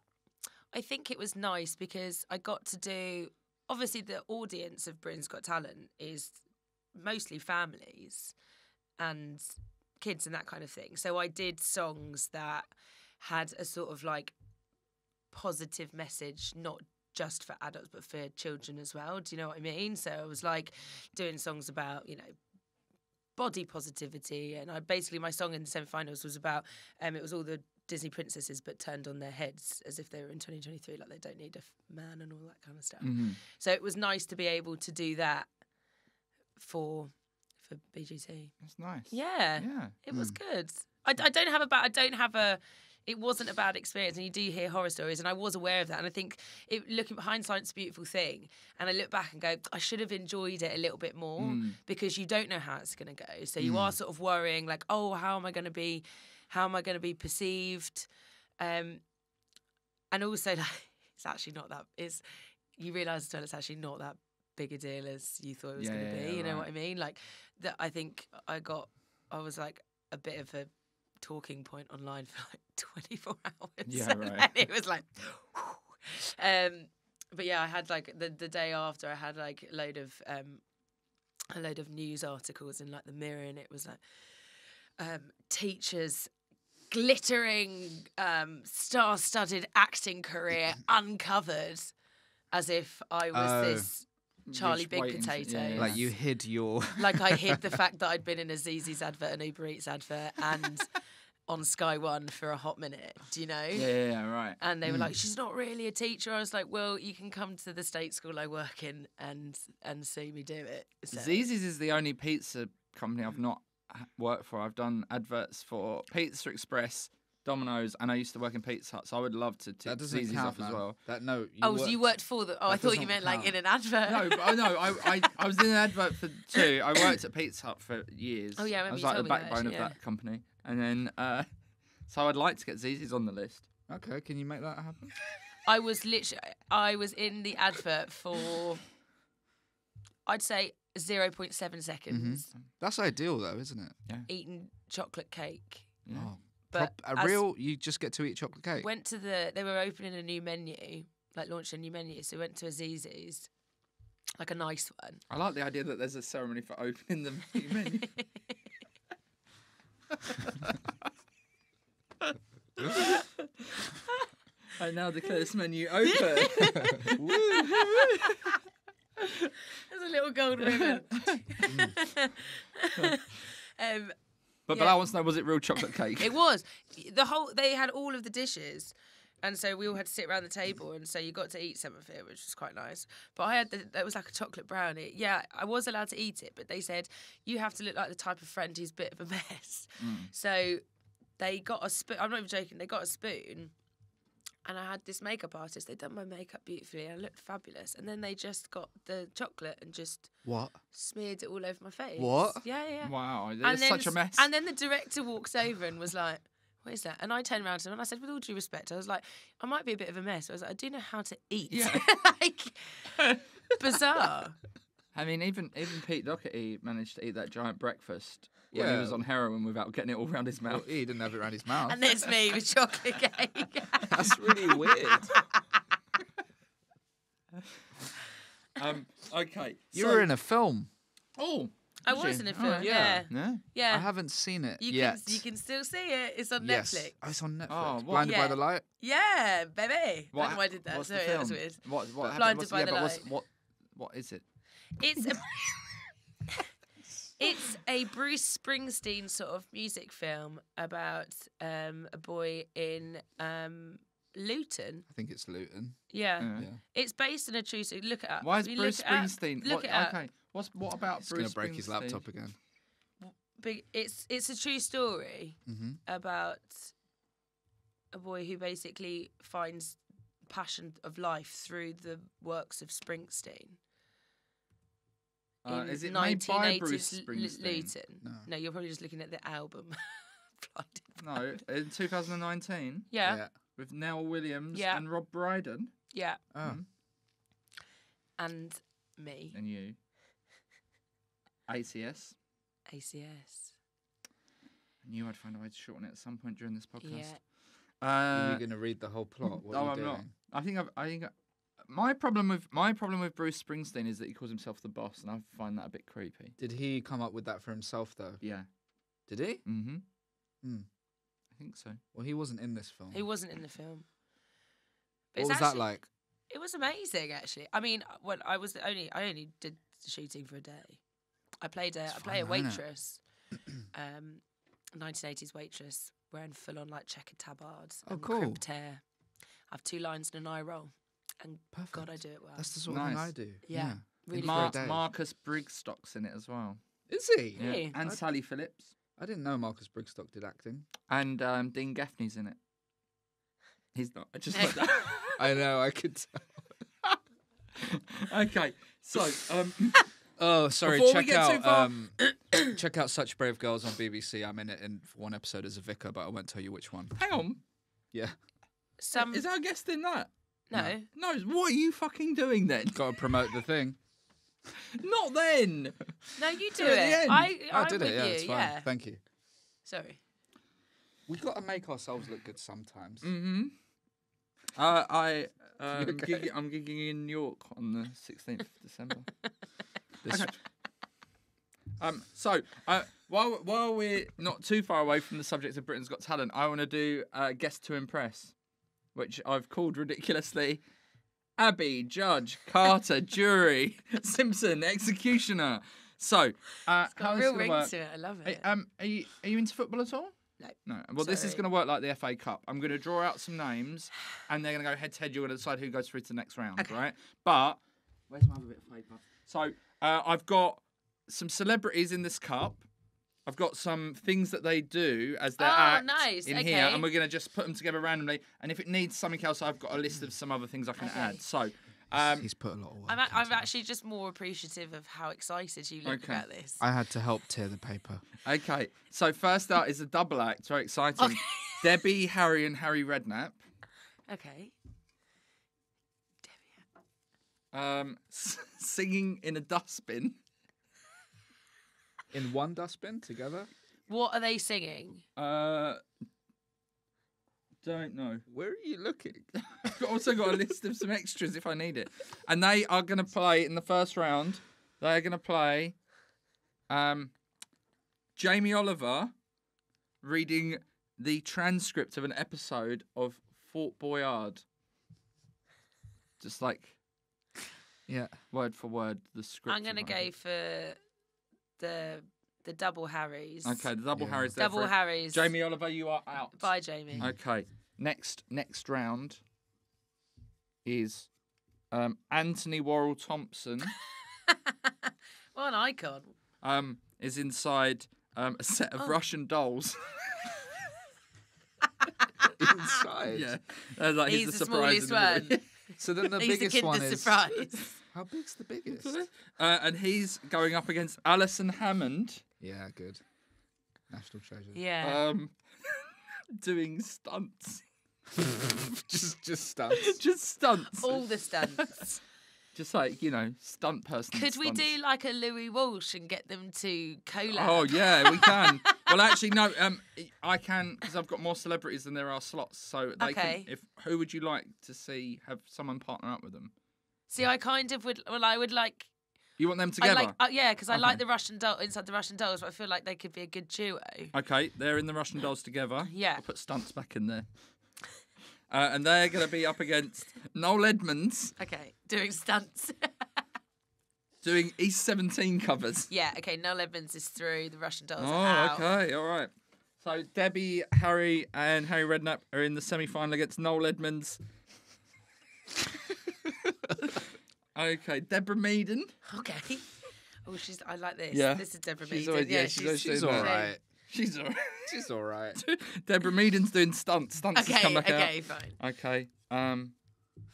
I think it was nice because I got to do. Obviously, the audience of Britain's Got Talent is mostly families and kids and that kind of thing. So I did songs that had a sort of like positive message, not just for adults, but for children as well. Do you know what I mean? So I was like doing songs about, you know, body positivity. And my song in the semi-finals was about, it was all the Disney princesses but turned on their heads as if they were in 2023, like they don't need a man and all that kind of stuff. Mm-hmm. So it was nice to be able to do that for BGT. That's nice. Yeah. It was good. It wasn't a bad experience, and you do hear horror stories, and I was aware of that. And I think, looking at hindsight's a beautiful thing. And I look back and go, I should have enjoyed it a little bit more because you don't know how it's going to go. So you are sort of worrying, like, oh, how am I going to be perceived? And also, like, it's actually not that. You realise as well, it's actually not that big a deal as you thought it was going to be. You know what I mean? Like, that. I think I was like a bit of a talking point online for like 24 hours. Yeah, right. And it was like, but yeah, I had like the day after, I had like a load of news articles in like the Mirror, and it was like teachers glittering star-studded acting career uncovered, as if I was this Charlie Just Big waiting Potato. yeah. Like you hid your. Like I hid the fact that I'd been in a ZZ's advert, an Uber Eats advert, and on Sky One for a hot minute. Do you know? Yeah, right. And they were like, "She's not really a teacher." I was like, "Well, you can come to the state school I work in and see me do it." So. Zzz's is the only pizza company I've not worked for. I've done adverts for Pizza Express, Domino's, and I used to work in Pizza Hut, so I would love to tick Zzz's off as well. So you worked for the? Oh, I thought you meant like in an advert. No, but I was in an advert for 2. I worked at Pizza Hut for years. Oh yeah, I was remember like you the told me backbone of that company, and then so I'd like to get Zzz's on the list. Okay, can you make that happen? I was in the advert for, I'd say 0.7 seconds. Mm-hmm. That's ideal though, isn't it? Yeah. Eating chocolate cake. Yeah. Oh. But you just get to eat chocolate cake? They were opening a new menu, like launching a new menu, so went to a ZZ's, like a nice one. I like the idea that there's a ceremony for opening the menu. I now declare this menu open. There's a little gold ribbon. But Bilal wants to know, was it real chocolate cake? It was. They had all of the dishes. And so we all had to sit around the table, and so you got to eat some of it, which was quite nice. But I had it was like a chocolate brownie. Yeah, I was allowed to eat it, but they said you have to look like the type of friend who's a bit of a mess. So they got a spoon. I'm not even joking. They got a spoon, and I had this makeup artist. They'd done my makeup beautifully, and I looked fabulous. And then they just got the chocolate and just What? smeared it all over my face. What? Yeah. Wow, And it's then, such a mess. And then the director walks over and was like, what is that? And I turned around to him and I said, with all due respect, I was like, I might be a bit of a mess. I was like, I do know how to eat. Yeah. Like, bizarre. I mean, even Pete Doherty managed to eat that giant breakfast when he Yeah. was on heroin without getting it all around his mouth. Well, he didn't have it around his mouth. And there's me with chocolate cake. That's really weird. Okay. You were in a film. Oh. I Was was you? in a All film, right. yeah. Yeah. Yeah. I haven't seen it you yet. Can, you can still see it. It's on Yes. Netflix. Oh, it's on Netflix. Oh, what- Blinded by Yeah. the Light. Yeah, baby. I don't know why I did that. What's Sorry, the that film? was weird. What happened? Blinded by the but Light. what is it? It's a it's a Bruce Springsteen sort of music film about a boy in Luton. I think it's Luton. Yeah. Yeah. Yeah. It's based on a true story. Look it up. Why is You Bruce look it up. Springsteen? Look it up. Okay. What about He's Bruce gonna break his Springsteen? laptop again. It's a true story Mm-hmm. about a boy who basically finds passion of life through the works of Springsteen. In Is it made by Bruce 1980s Springsteen? Luton. No, you're probably just looking at the album. Blinded. No, in 2019 Yeah. with Nell Williams Yeah. and Rob Brydon Yeah. Oh. And me. and you. ACS. ACS. I knew I'd find a way to shorten it at some point during this podcast. Yeah. Are you going to read the whole plot? What no, are you I'm doing? not. I think my problem with Bruce Springsteen is that he calls himself the boss, and I find that a bit creepy. Did he come up with that for himself, though? Yeah. Did he? Mm-hmm. Hmm. I think so. Well, he wasn't in this film. He wasn't in the film. What But it's was that actually- like? It was amazing, actually. I mean, when I only did the shooting for a day. I play a fun, isn't it? waitress, 1980s waitress, wearing full on like checkered tabards Oh, and cool. crimped hair. I have 2 lines and an eye roll, and Perfect. God, I do it well. That's the sort of thing Nice. I do. Yeah. Really For a good. day. Marcus Brigstock's in it as well. Is he? Yeah. Really? And Sally Phillips. I didn't know Marcus Brigstock did acting. And Dean Gaffney's in it. He's not. I just No. like that. I know, I could tell. Okay, so Oh, sorry. Before we Check get too out far- check out Such Brave Girls on BBC. I'm in it in one episode as a vicar, but I won't tell you which one. hang on. Yeah. Some Is our guest in that? no. No. What are you fucking doing then? Got to promote the thing. Not then. No, you do at the it. end. I I'm did with it. Yeah, you. it's fine. Yeah. Thank you. Sorry. We've got to make ourselves look good sometimes. Mm-hmm. okay? I'm gigging in New York on the 16th of December. This- So while we're not too far away from the subject of Britain's Got Talent, I want to do Guest to Impress, which I've called ridiculously Abby, Judge, Carter, Jury, Simpson, Executioner. So how Got a this real gonna ring work? to it. I love it. Are you into football at all? No. No. Well, this is Sorry. going to work like the FA Cup. I'm going to draw out some names, and they're going to go head to head. You're going to decide who goes through to the next round, Okay. right? But where's my other bit of paper? So I've got some celebrities in this cup. I've got some things that they do as their Oh, act nice. in Okay. here, and we're going to just put them together randomly. And if it needs something else, I've got a list of some other things I can Okay. add. So. He's put a lot of work. I'm into it. actually just more appreciative of how excited you look Okay. about this. I had to help tear the paper. Okay, so first out is a double act. Very exciting. Okay. Debbie, Harry, and Harry Redknapp. Okay. Singing in a dustbin. In one dustbin together? What are they singing? Don't know. Where are you looking? I've also got a list of some extras if I need it. And they are going to play in the first round. They are going to play Jamie Oliver reading the transcript of an episode of Fort Boyard. Just like Yeah. word for word the script. I'm gonna go for the double Harrys. Okay, the double Yeah. Harry's there. Double for it. Harrys. Jamie Oliver, you are out. Bye, Jamie. Okay. Next round is Anthony Worrell Thompson. What an icon. Is inside a set of Russian dolls. Inside. Yeah, like He's the the surprise smallest in the one. So then the He's the biggest kid one that's is. surprised. How big's the biggest? And he's going up against Alison Hammond. Yeah, good. National treasure. Yeah. Doing stunts. just stunts. Just stunts. All the stunts. Just like, stunt person. Could we stunts. do like a Louis Walsh and get them to collab? Oh yeah, we can. Well, actually, no. I can because I've got more celebrities than there are slots. So they Okay. can. Who would you like to see have someone partner up with them? See, I kind of would. Well, I would like. You want them I together? like. Yeah, because I Okay. like the Russian doll inside the Russian dolls, but I feel like they could be a good duo. Okay, they're in the Russian dolls together. Yeah. I'll put stunts back in there. And they're going to be up against Noel Edmonds Okay, doing stunts. doing East 17 covers. Yeah. Okay. Noel Edmonds is through. The Russian dolls Oh, are out. okay, all right. So Debbie, Harry, and Harry Redknapp are in the semi-final against Noel Edmonds. Okay, Deborah Meaden. Okay. Oh, I like this. Yeah. This is Deborah She's Meaden. always- Yeah, She's doing all that. right. She's all right. She's all right. Deborah Meaden's doing stunts. Stunts has Okay. come back Okay. Fine. out. Okay.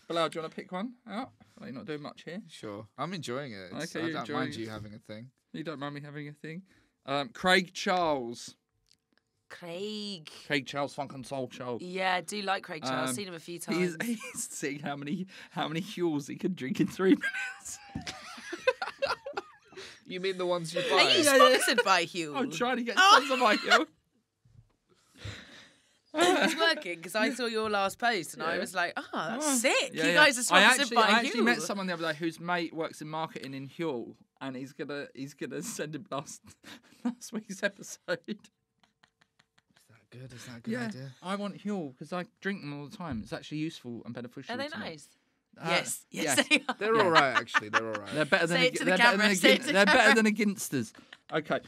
Bilal, do you want to pick one out? Well, you're not doing much here. Sure. I'm enjoying it. Okay, I you're don't enjoying mind it. you having a thing. You don't mind me having a thing. Craig Charles. Craig. Craig Charles, Funk and Soul Show. Yeah, I do like Craig Charles. Seen him a few times. He's seeing how many Huels he could drink in 3 minutes. You mean the ones you Are buy? you Yeah, yeah. sponsored by Huel? I'm trying to get sponsor by you. It's working because I saw your last post and I was like, oh, that's sick. Yeah, you yeah. guys are sponsored by I actually Huel. met someone the other day whose mate works in marketing in Huel, and he's gonna send him last week's episode. Good. Is that a good idea? I want Huel because I drink them all the time. It's actually useful and beneficial. Are they to me. nice? Yes, yes. they are. They're all right, actually. They're all right. They're better than Say it to the camera, say it to the they're better camera. than a Ginsters. Okay.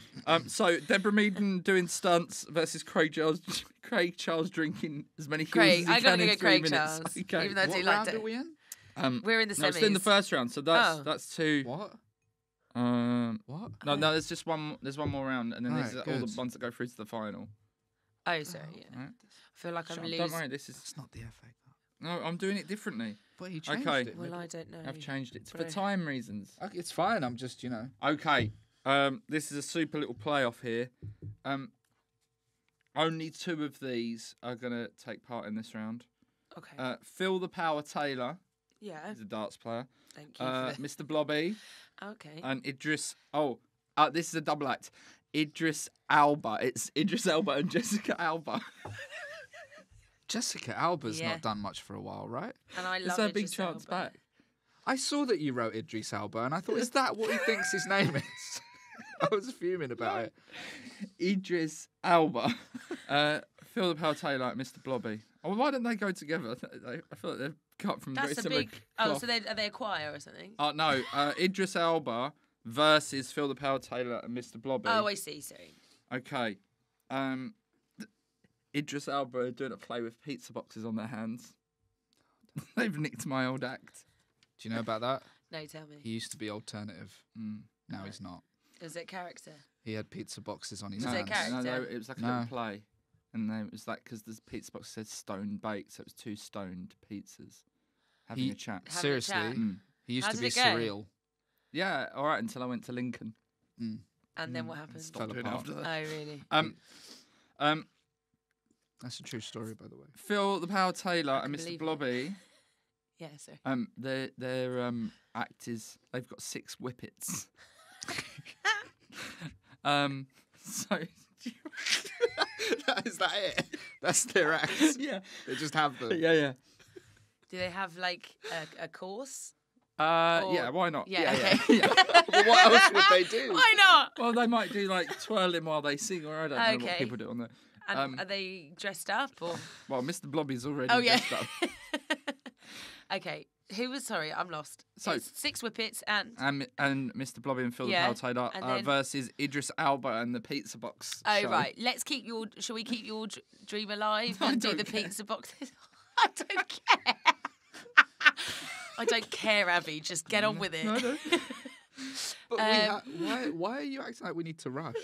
So Deborah Meaden doing stunts versus Craig Charles. Craig Charles drinking as many Huels Craig, as he I gotta can in go 3 Craig minutes. Charles. Okay. Even though I do What like round to. are we in? We're in the No, it's in the semis. first round. So that's two. What? What? What? No, there's just one. There's one more round, and then Right, these are all the good. ones that go through to the final. Oh, sorry. Yeah. Right? I feel like I'm Don't losing. worry, this is It's not the FA Cup. no. I'm doing it differently. But you changed Okay. it. Well, I don't know. I've changed it for Right. time reasons. Okay, it's fine. I'm just, Okay. This is a super little playoff here. Only 2 of these are gonna take part in this round. Okay. Phil the Power Taylor Yeah. is a darts player. Thank you. For the... Mr. Blobby Okay. and Idris. Oh, this is a double act. Idris Alba. It's Idris Elba and Jessica Alba. Jessica Alba's Yeah. not done much for a while, right? And I It's love her big Idris chance Elba. back. I saw that you wrote Idris Elba, and I thought, is that what he thinks his name is? I was fuming about it. Idris Alba. Phil the Power Taylor and Mr. Blobby. Oh, why don't they go together? I feel like they've cut from very That's a similar big. Oh, cloth. so are they a choir or something? Oh, no. Idris Elba versus Phil the Power Taylor and Mr. Blobby. Oh, I see. Sorry. Okay. Idris Elba are doing a play with pizza boxes on their hands. They've nicked my old act. Do you know about that? No, tell me. He used to be alternative. Now he's not. Is it character? He had pizza boxes on his Was it hands. character? No, it was like a No. little play. And then it was like, because the pizza box said stone baked, so it was 2 stoned pizzas having He- a chat. Having a Seriously, chat. he used How to did be it go? surreal. Yeah, all right, until I went to Lincoln. And then what happened? Fell apart. Oh, really? That's a true story, by the way. Phil the Power Taylor and can Mr. believe it. Blobby, Yeah, sorry. their act is they've got 6 whippets. So Is that it? That's their act. yeah, They just have them. yeah. Do they have like a course? Yeah, why not? Yeah, yeah. Well, what else would they do? Why not? Well, they might do like twirling while they sing, or I don't know what Okay. people do on there. And are they dressed up or? Well, Mr. Blobby's already Oh yeah. dressed up. Okay, Who was sorry? I'm lost. So- It's 6 Whippets and And Mr. Blobby and Phil Yeah, the Pal Taylor and then- versus Idris Elba and the Pizza Box. oh show. right. Let's keep your. Shall we keep your dream alive I and do don't the care. pizza boxes? I don't care. I don't care, Abby. Just get on with it. No, no. But why are you acting like we need to rush?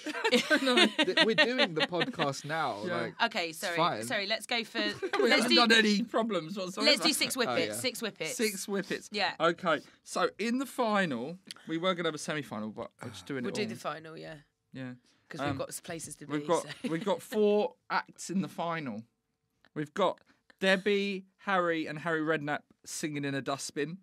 We're doing the podcast now. Yeah. Like, Okay, sorry. fine. Sorry, let's go for. We let's haven't do. done any problems whatsoever. Let's do 6 Whippets. yeah. 6 Whippets. 6 Whippets. Yeah. Okay, so in the final, we were going to have a semi-final, but we're just doing We'll it do all. the final, yeah, Yeah. because we've got places to be. We've got so. we've got 4 acts in the final. We've got Debbie, Harry, and Harry Redknapp singing in a dustbin.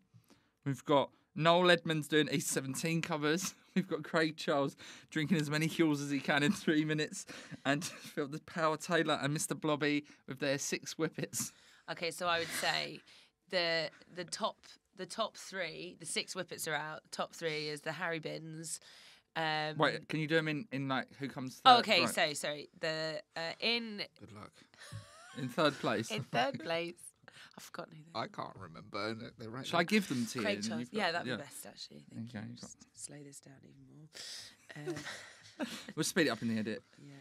We've got Noel Edmonds doing East 17 covers. We've got Craig Charles drinking as many Huels as he can in 3 minutes, and Phil the Power Taylor and Mr. Blobby with their 6 Whippets. Okay, so I would say the top 3, the 6 Whippets are out. Top 3 is the Harry Bins. Wait, can you do them in like who comes third? Oh, okay. Right. So sorry. The in good luck. In third place. in third place. I've forgotten who. I can't remember. They're right Shall I give them to you? Craig and Charles. you've got- Yeah, that'd be best actually. Thank Okay, you. you've got- Just slow this down even more. We'll speed it up in the edit. Yeah.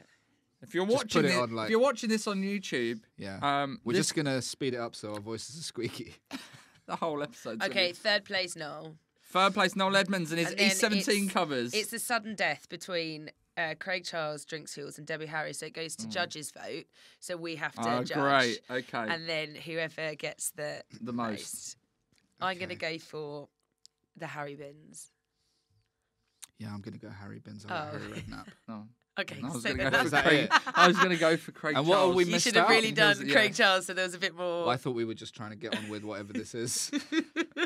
If you're Just watching put it it, on, like- if you're watching this on YouTube, Yeah. We're this- just gonna speed it up so our voices are squeaky. the whole episode. Okay, third place Noel. Third place, Noel Edmonds and his And then E17 covers. It's a sudden death between Craig Charles drinks Huels and Debbie Harry, so it goes to judges' vote. So we have to Oh, judge. great. Okay. And then whoever gets the most. I'm going to Okay. go for the Harry Bins. Yeah, I'm gonna go Harry Bins. Oh. Harry Redknapp. No. Okay, I was so going to then go that's for that Craig. it? I was going to go for Craig And what are Charles. we you missed should have out? really done Yeah. Craig Charles, so there was a bit more. Well, I thought we were just trying to get on with whatever this is.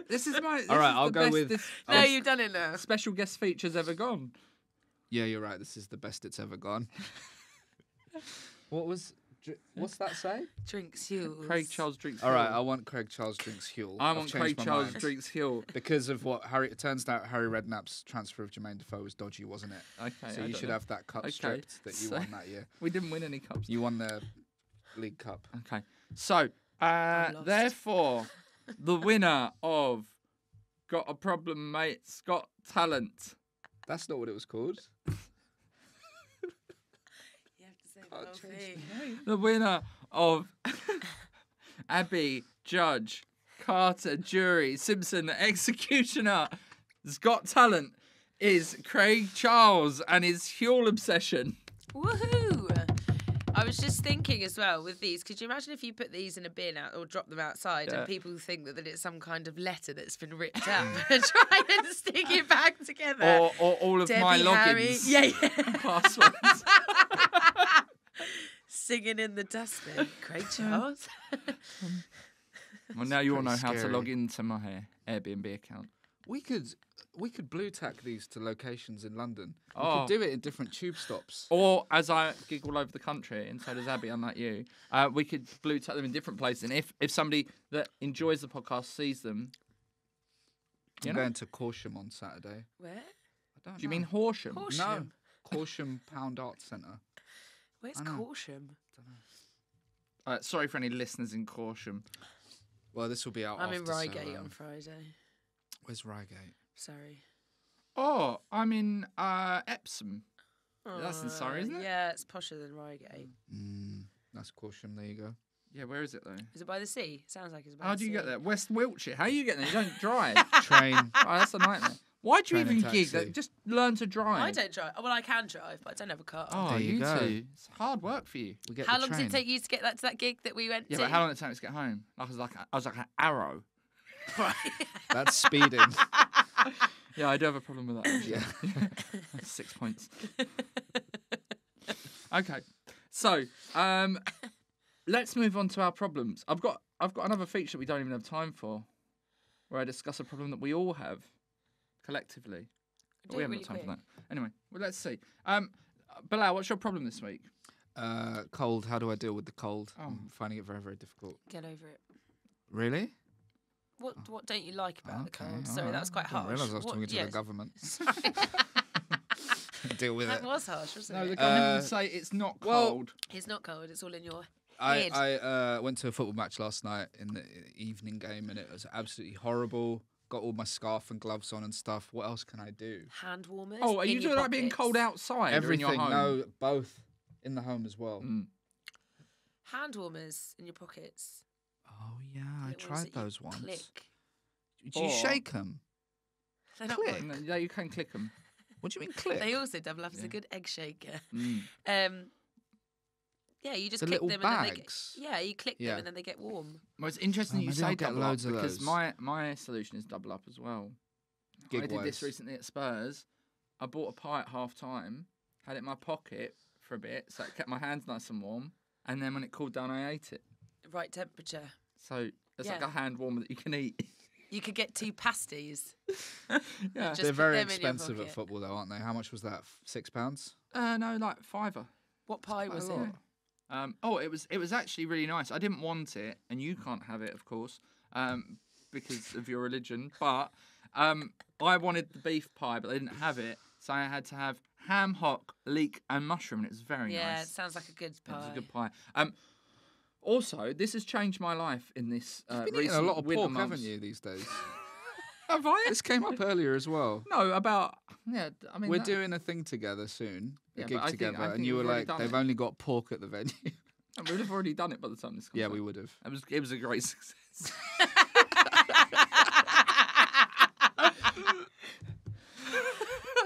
This is my. This All right, is I'll the go best with- this No, you've done it now. special guest features ever gone. Yeah, you're right. This is the best it's ever gone. What's that say? Drinks Huels. Craig Charles drinks. All right, Huel. I want Craig Charles drinks Huel. I I've want changed Craig my Charles mind. drinks Huel. Because of what Harry. It turns out Harry Redknapp's transfer of Jermaine Defoe was dodgy, wasn't it? Okay. So I you don't should know. have that cup Okay, stripped that you so- won that year. We didn't win any cups. You won the League Cup. Okay. So, lost. therefore, the winner of Got a Problem, Mate's Got Talent. That's not what it was called. You have to say the whole change thing. The winner of Abby, Judge, Carter, Jury, Simpson, Executioner, has Got Talent is Craig Charles and his Huel obsession. Woohoo! I was just thinking as well with these. Could you imagine if you put these in a bin out or drop them outside Yeah. and people think that it's some kind of letter that's been ripped out and try and stick it back together? Or all of my Debbie Harry, logins. yeah. Passwords. Singing in the dustbin. Craig Charles. Well, now you all know pretty how to scary. log into my Airbnb account. We could blue tack these to locations in London. We Oh. could do it in different tube stops. Or as I gig all over the country, and so does Abby, unlike you, we could blue tack them in different places. And if somebody that enjoys the podcast sees them, you I'm know? going to Corsham on Saturday. Where? I don't Do you know. mean Horsham? Horsham. No, Corsham Pound Arts Centre. Where's I know. Corsham? Sorry for any listeners in Corsham. Well, this will be out I'm in after, so, Reigate on Friday. Where's Reigate? Sorry. Oh, I'm in Epsom. That's in Surrey, isn't it? Yeah, it's posher than Reigate. That's Corsham. There you go. Yeah, where is it though? Is it by the sea? Sounds like it's by How the do you sea. get there? West Wiltshire. How are you getting there? You don't drive. Train. Oh, that's a nightmare. Why do you Train even and gig? taxi. Just learn to drive. I don't drive. Well, I can drive, but I don't have a car. Oh, There you go. two. It's hard work for you. We get How the long train. did it take you to get that to that gig that we went Yeah, to? but how long did it take us to get home? I was like an arrow. That's speeding. Yeah, I do have a problem with that. actually. Yeah. That's 6 points. Okay, so let's move on to our problems. I've got another feature we don't even have time for, where I discuss a problem that we all have collectively. But Do we it haven't really got time for quick. that. Anyway, well, let's see. Bilal, what's your problem this week? Cold. How do I deal with the cold? Oh. I'm finding it very, very difficult. Get over it. Really? What don't you like about the Okay, cold? Sorry, that was quite I didn't harsh. realise I was What- talking to yes. the government. Sorry. Deal with That it. was harsh, wasn't No, the it? government say it's not well- cold. It's not cold. It's all in your I went to a football match last night in the evening game, and it was absolutely horrible. Got all my scarf and gloves on and stuff. What else can I do? Hand warmers. Oh, are in you your doing like being pockets. cold outside or in Everything. your home? No, both in the home as well. Hand warmers in your pockets. Oh yeah, I Little ones tried that you those once. Click. Do you Or- shake them? They're not Click. one. Yeah, you can click them. What do you mean click? They also double up as Yeah. a good egg shaker. Mm. Yeah, you just The click little them and then bags. you click Yeah. them and then they get warm. Well, it's interesting you maybe say I'll get double up loads of because those. my solution is double up as well. I did Gig-wise. this recently at Spurs. I bought a pie at half time, had it in my pocket for a bit, so it kept my hands nice and warm. And then when it cooled down, I ate it. Right temperature. So it's like Yeah. a hand warmer that you can eat. You could get 2 pasties. Yeah. Just They're put very them in your expensive at pocket. football, though, aren't they? How much was that? £6? No, like £5. What pie was Quite a it? lot. It was actually really nice. I didn't want it, and you can't have it, of course, because of your religion. But I wanted the beef pie, but they didn't have it, so I had to have ham, hock, leek, and mushroom, and it was very Yeah, it nice. sounds like a good It was pie. a good pie. Also, this has changed my life in this You've been eating a recent lot of winter pork, months. haven't you, these days? Have I? This came up earlier as well. No, about yeah. I mean, We're that- doing a thing together soon, Yeah, a but gig I think- together, I think and you we've were already like, done they've it. only got pork at the venue. And we'd have already done it by the time this comes Yeah, out. we would have. It was a great success.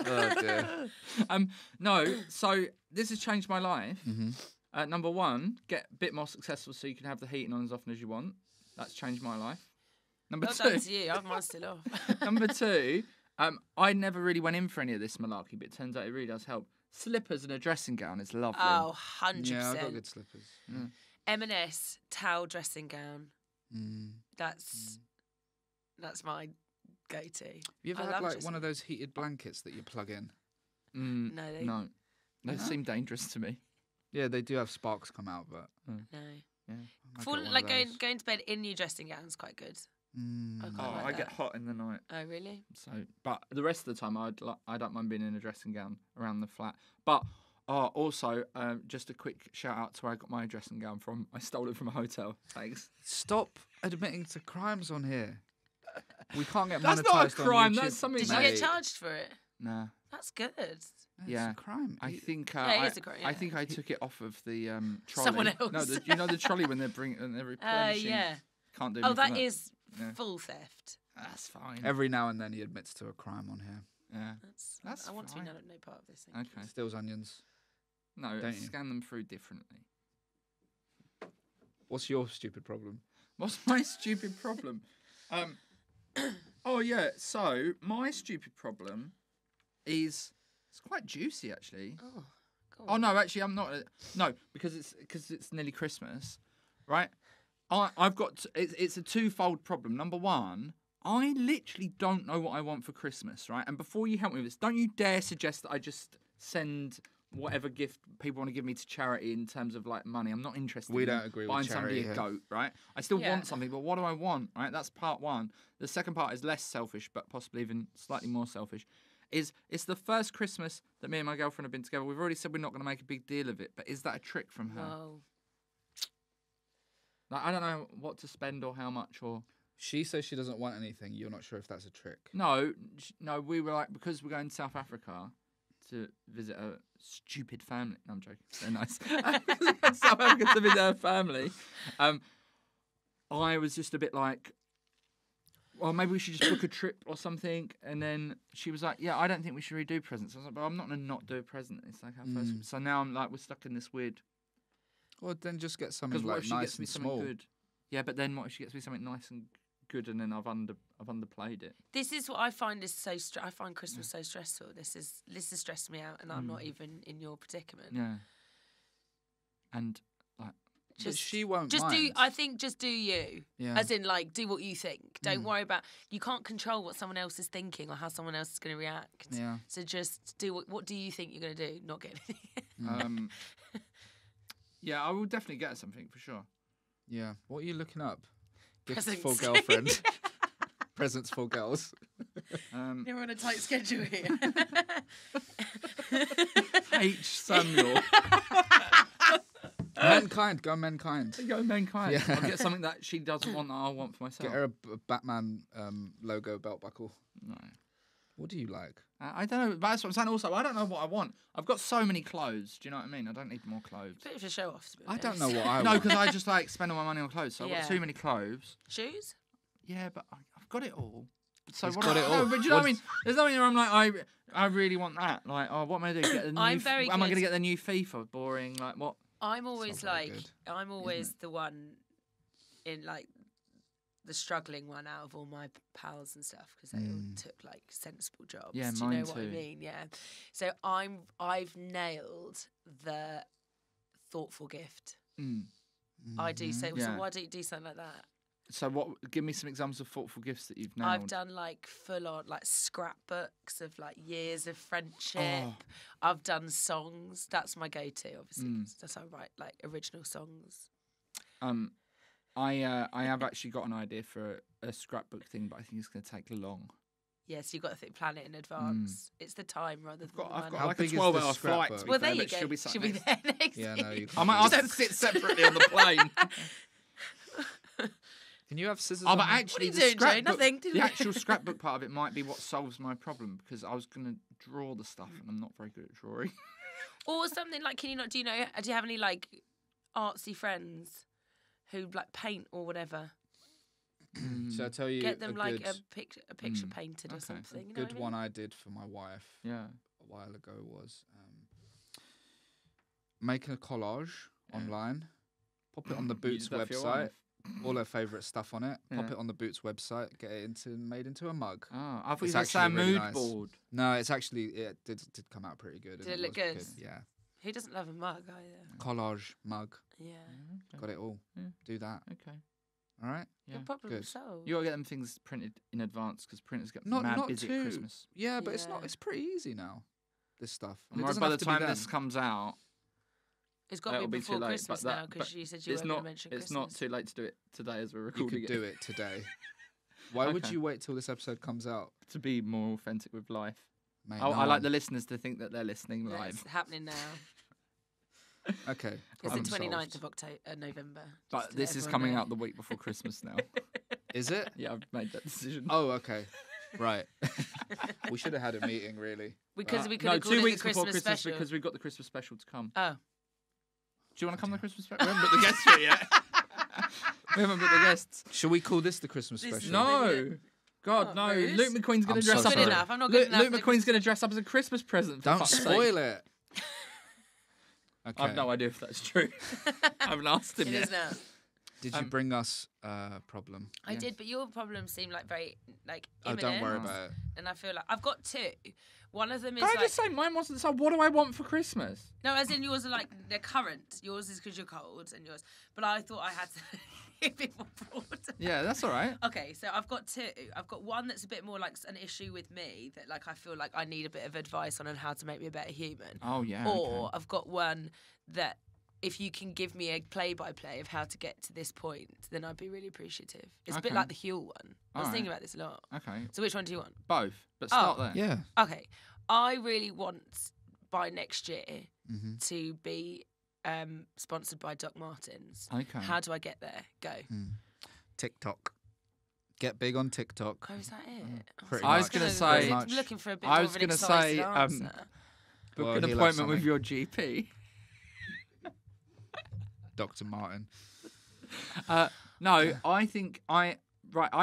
Oh dear. No, so this has changed my life. Mm-hmm. Number one, get a bit more successful so you can have the heating on as often as you want. That's changed my life. Number Well two, done to you. Mine's still off. number two, I never really went in for any of this malarkey, but it turns out it really does help. Slippers and a dressing gown is lovely. Oh, 100%. Yeah, I've got good slippers. M&S towel dressing gown. Mm. That's my go-to. Have you ever I had love like dressing one of those heated blankets that you plug in? No, they, No, they No? seem dangerous to me. Yeah, they do have sparks come out, but no. I might Full, get one like of those. going to bed in your dressing gown is quite good. Mm. I Oh, quite like I get that. hot in the night. Oh, really? So, but the rest of the time, I don't mind being in a dressing gown around the flat. But also, just a quick shout out to where I got my dressing gown from. I stole it from a hotel. Thanks. Stop admitting to crimes on here. We can't get That's monetized not a crime. on YouTube. That's something. Did you Mate. get charged for it? Nah. That's good. It's Yeah. a crime. I think Yeah, it is a crime, I yeah. think I took it off of the trolley. Someone No, else. you know the trolley when they're replenishing. Yeah. Can't do. Oh, anything that for is Yeah. full theft. That's fine. Every now and then he admits to a crime on here. Yeah. I want to be fine. no part of this thing. Okay. Steals onions. No, Don't you? scan them through differently. What's your stupid problem? What's my stupid problem? Oh yeah. So my stupid problem is it's quite juicy actually. Oh, go Oh on. no, actually I'm not. No, because it's nearly Christmas, right? I've got it's a twofold problem. Number one, I literally don't know what I want for Christmas, right? And before you help me with this, don't you dare suggest that I just send whatever gift people want to give me to charity in terms of like money. I'm not interested. We in don't agree with buying charity somebody a here. goat, right? I still Yeah. want something, but what do I want, right? That's part one. The second part is less selfish, but possibly even slightly more selfish. It's the first Christmas that me and my girlfriend have been together. We've already said we're not going to make a big deal of it, but is that a trick from her? Whoa. Like, I don't know what to spend or how much or. She says she doesn't want anything. You're not sure if that's a trick. No, we were like, because we're going to South Africa to visit a stupid family. No, I'm joking. They're nice. South Africa to visit her family. I was just a bit like, well, maybe we should just book a trip or something. And then she was like, yeah, I don't think we should redo presents. I was like, but I'm not going to not do a present. It's like our first. So now I'm like, we're stuck in this weird. Well, then just get something Because what like if she nice gets me and something small. good? Yeah, but then what if she gets me something nice and good and then I've underplayed it? This is what I find is so. I find Christmas so stressful. This has stressed me out, and I'm not even in your predicament. Yeah. And like, But she won't Just mind. do. I think just do you. Yeah. As in, like, do what you think. Don't worry about. You can't control what someone else is thinking or how someone else is going to react. Yeah. So just do what do you think you're going to do? Not get anything. yeah, I will definitely get her something for sure. Yeah. What are you looking up? Gifts Presents. for girlfriend. Presents for girls. You're on a tight schedule here. H. Samuel. Mankind, go Mankind. Go Mankind. Yeah. I'll get something that she doesn't want that I want for myself. Get her a Batman logo belt buckle. No. What do you like? I don't know. That's what I'm saying. Also, I don't know what I want. I've got so many clothes. Do you know what I mean? I don't need more clothes. Bit of a show off. To be I honest. don't know what I No, want. because I just like spend all my money on clothes. So I've got too many clothes. Shoes. Yeah, but I've got it all. So He's what got I, it no, all. but do you know what I What- mean? There's nothing where I'm like, I really want that. Like, oh, what am I going to do? Get the new, I'm very am I going to good. get the new FIFA? Boring. Like, what? I'm always not very like, good, I'm always the one in like the struggling one out of all my pals and stuff because they all took like sensible jobs. Yeah, do you know mine what I too. mean? Yeah. So I've nailed the thoughtful gift. I do say. So Yeah. why don't you do something like that? So what? Give me some examples of thoughtful gifts that you've nailed. I've done like full on like scrapbooks of like years of friendship. Oh. I've done songs. That's my go-to, obviously. 'Cause that's how I write like original songs. I have actually got an idea for a scrapbook thing, but I think it's going to take long. Yes, you've got to plan it in advance. It's the time rather than the I've money. got How like big a is 12-hour the flight. scrapbook? To be Well, fair, there you but go. she'll be sat She'll be next- there next Yeah, to no, you. you I might ask her to sit separately on the plane. Can you have scissors? Oh, but on? actually, What the are you doing, Jay? scrapbook, Nothing. the actual scrapbook part of it might be what solves my problem because I was going to draw the stuff and I'm not very good at drawing. Or something like, can you not? Do you have any like artsy friends who like paint or whatever? So I tell you, Get them like good, a picture painted or Okay. something. You know good what I mean? one I did for my wife Yeah. a while ago was making a collage online, pop it on the You Boots did that for your website, wife? all her favourite stuff on it, pop Yeah. it on the Boots website, get it made into a mug. Oh, I thought It's you were saying actually really mood nice. board. No, it's actually it did come out pretty good. Did and it look was good? Yeah, Who doesn't love a mug either? collage mug, Yeah. got it all. Yeah. Do that, Okay. all right? Yeah. Your problem Good. solved. You got to get them things printed in advance because printers get Not mad busy too. at Christmas. Yeah, but it's not. Yeah. It's pretty easy now. This stuff. And it Right, doesn't by have the to be time this then. comes out, It's got to it'll be be too before late. Christmas but now that, because but you said you it's were not. going to mention It's Christmas. not too late to do it today as we're You recording could do it today. Why would Okay. you wait till this episode comes out? to be more authentic with life. Mate, I no like one- the listeners to think that they're listening No, live. It's happening now. Okay. It's problem the 29th solved. of October, November. But just to this let is everyone coming know. out the week before Christmas now. Is it? Yeah, I've made that decision. Oh, okay. Right. We should have had a meeting, really. Because we could no, have 2 called it weeks the before Christmas Christmas special. because we've got the Christmas special to come. Oh, Do you want to come to the Christmas special? We haven't got the guests here yet. We haven't got the guests. Should we call this the Christmas This is special? No. God, Oh, no. Bruce. Luke McQueen's going I'm to dress so up. good sorry. enough. I'm not good enough. Luke McQueen's going to dress up as a Christmas present. For Don't fuck's sake. spoil it. Okay. I've no idea if that's true. I haven't asked him It yet. is now. Did you bring us a problem? I Yeah. did, but your problems seem like very like Oh, imminent. don't worry about it. And I feel like I've got two. One of them is Can I like just say mine wasn't so what do I want for Christmas? no, as in yours are like they're current. Yours is because you're cold, and yours. But I thought I had to be a bit more broad. Yeah, that's all right. Okay, so I've got two. I've got one that's a bit more like an issue with me that like I feel like I need a bit of advice on how to make me a better human. Oh, yeah. Or okay. I've got one that if you can give me a play-by-play of how to get to this point, then I'd be really appreciative. It's a bit Okay. like the Huel one. I was Alright. thinking about this a lot. Okay. So which one do you want? Both. But start Oh. there. Yeah. Okay, I really want by next year Mm-hmm. to be sponsored by Doc Martens. Okay. How do I get there? Go. TikTok. Get big on TikTok. Oh, is that it? Pretty I was much. gonna I'm say- much. looking for a bit I more was of an gonna excited say, answer. Book Well, an he'll have appointment with something. your GP. Dr. Martin. No, I think I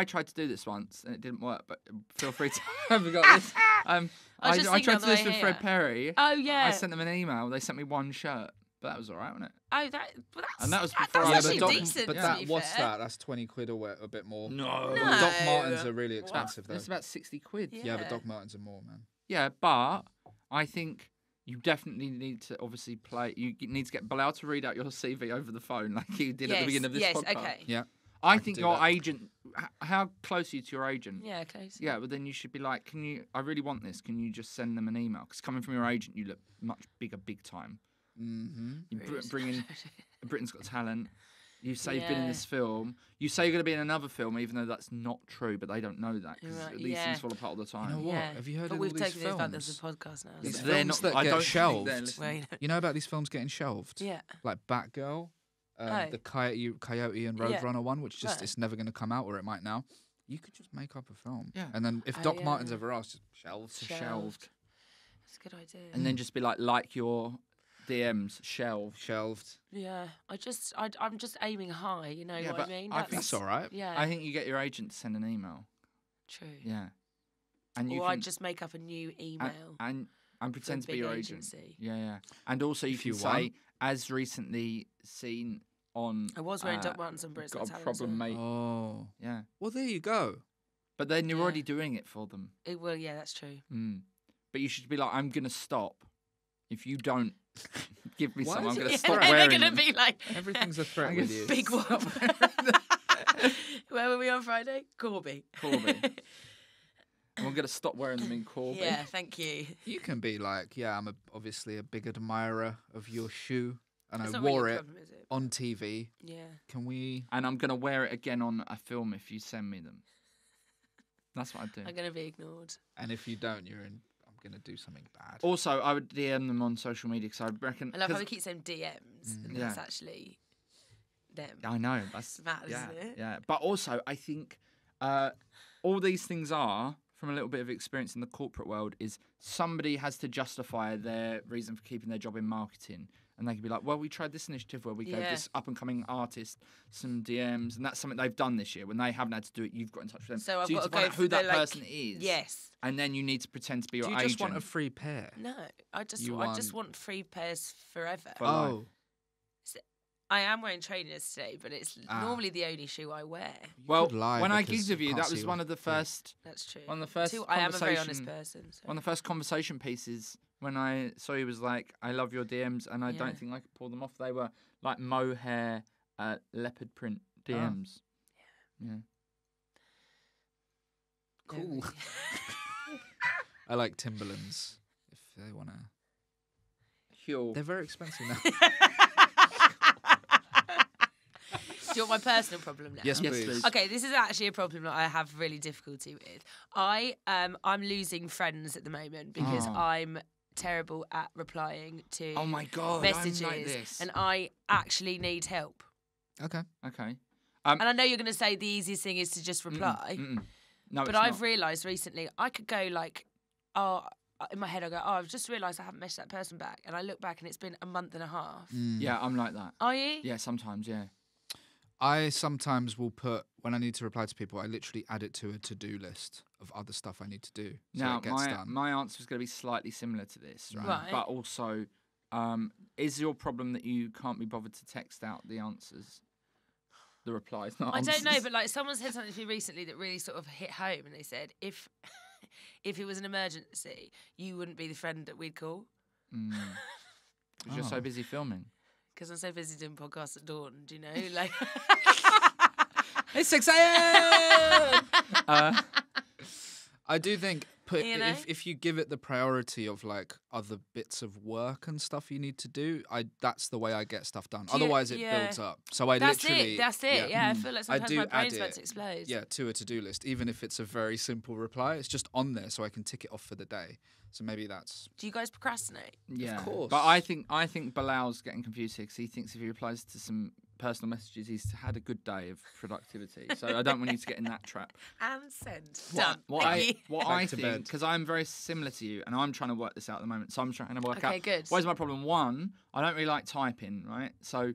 tried to do this once and it didn't work, but feel free to have a go at this. I was I just tried thinking to on do the this way with Fred here. Perry. Oh yeah. I sent them an email. They sent me one shirt, but that was all right, wasn't it? Oh, that's And that was that's before I actually was Doc, decent. but to that be what's fair. that? That's 20 quid or a bit more. No. No. Doc Martens are really What? expensive though. It's about 60 quid. Yeah, but Yeah. Doc Martens are more, man. Yeah, but I think you definitely need to obviously play. You need to get Bilal to read out your CV over the phone like you did at the beginning of this yes, podcast. okay. Yeah. I can think do your that. agent. How close are you to your agent? Yeah, close. Yeah, but then you should be like, can you? I really want this. Can you just send them an email? Because coming from your agent, you look much bigger, big time. Mm-hmm. You Rude. bring in Britain's Got Talent. You say you've been in Yeah. this film. You say you're going to be in another film, even though that's not true. But they don't know that because Right, these yeah. things fall apart all the time. You know what? Yeah. Have you heard But of we've all these taken this back. There's a films? podcast now. These so- They're films not- that I get don't think they're shelved. listening. Well, you know. You know about these films getting shelved? Yeah. Like Batgirl, the Coyote and Yeah. Roadrunner one, which just Right. it's never going to come out, or it might now. You could just make up a film. Yeah. And then if Oh, Doc yeah. Martens ever asked, just shelves. Shelved. That's a good idea. And then just be like your DMs shelved. Shelved. Yeah, I'm just aiming high. You know Yeah, what I but mean? I think That's all right. Yeah, I think you get your agent to send an email. true. Yeah. And you Or can I just make up a new email. and pretend to be big your agency. agent. Yeah, yeah. And also you If can you say, want. as recently seen on I was wearing Doc Martens and Brits. Got a problem, mate. Oh. Yeah. Well, there you go. But then you're Yeah. already doing it for them. It will, yeah, that's true. Mm. But you should be like, I'm gonna stop if you don't give me Why some. is I'm it- gonna Yeah, stop They're wearing gonna them. be like Everything's a threat I with guess you. big one. Where were we on Friday? Corby. Corby. I'm gonna stop wearing them in Corby. Yeah, thank you. You can be like, yeah, I'm obviously a big admirer of your shoe, and That's I not really wore a it problem, is it? on TV. Yeah. Can we? And I'm gonna wear it again on a film if you send me them. That's what I do. I'm gonna be ignored. And if you don't, you're in. I'm gonna do something bad. Also, I would DM them on social media because I reckon. I love how 'cause- we keep saying DMs, and Yeah. that's actually them. I know. That's It's mad, yeah, isn't it? yeah. But also, I think all these things are from a little bit of experience in the corporate world. Is somebody has to justify their reason for keeping their job in marketing, and they can be like, "Well, we tried this initiative where we gave Yeah. this up and coming artist some DMs, and that's something they've done this year. When they haven't had to do it, you've got in touch with them. So I've you got need to find go out for who the, that like- person is. Yes. And then you need to pretend to be your Do you agent. just want a free pair? No, I just You want free pairs forever. For life. Oh, I am wearing trainers today, but it's Ah. normally the only shoe I wear. Well, could lie when I because gigged with you, can't that see was one what- of the yeah. first. That's true. One of the first I am a very honest conversation- person. So. One of the first conversation pieces when I saw you was like, I love your DMs, and I Yeah. don't think I could pull them off. They were like mohair, leopard print DMs. Yeah. cool. I like Timberlands. If they wanna, Cool. they're very expensive now. Do you want my personal problem now? Yes, Yes, please. please. Okay, this is actually a problem that I have really difficulty with. I'm losing friends at the moment because Oh. I'm terrible at replying to Oh my god, messages, I'm like this. and I actually need help. Okay. Okay. And I know you're going to say the easiest thing is to just reply, Mm-mm. No, but it's I've not. realised recently I could go like, in my head I go, I've just realised I haven't messaged that person back, and I look back and it's been a month and a half. Yeah, I'm like that. Are you? Yeah, sometimes. Yeah. I sometimes will put when I need to reply to people. I literally add it to a to-do list of other stuff I need to do, so Now, it gets done. my answer is going to be slightly similar to this, right? Right. But also, is your problem that you can't be bothered to text out the answers, the replies? Not I don't know, answers? but like someone said something to me recently that really sort of hit home, and they said if it was an emergency, you wouldn't be the friend that we'd call. Because you're so Oh. busy filming. Because I'm so busy doing podcasts at dawn, do you know? Like, It's 6 a.m. I do think You know? if you give it the priority of like other bits of work and stuff you need to do, that's the way I get stuff done. Do you- Otherwise, it yeah. builds up. So I that's literally it. That's it. Yeah, I feel like I sometimes do my add brain's about it. to explode. Yeah, to a to-do list, even if it's a very simple reply. It's just on there, so I can tick it off for the day. So maybe that's Do you guys procrastinate? Yeah, course. But I think Bilal's getting confused here because he thinks if he replies to some personal messages, he's had a good day of productivity. So I don't want you to get in that trap. And send. Done. What Thank I you. what Back I to think, bed. because I'm very similar to you, and I'm trying to work this out at the moment. So I'm trying to work out. Okay, good. What is my problem? One, I don't really like typing, right? So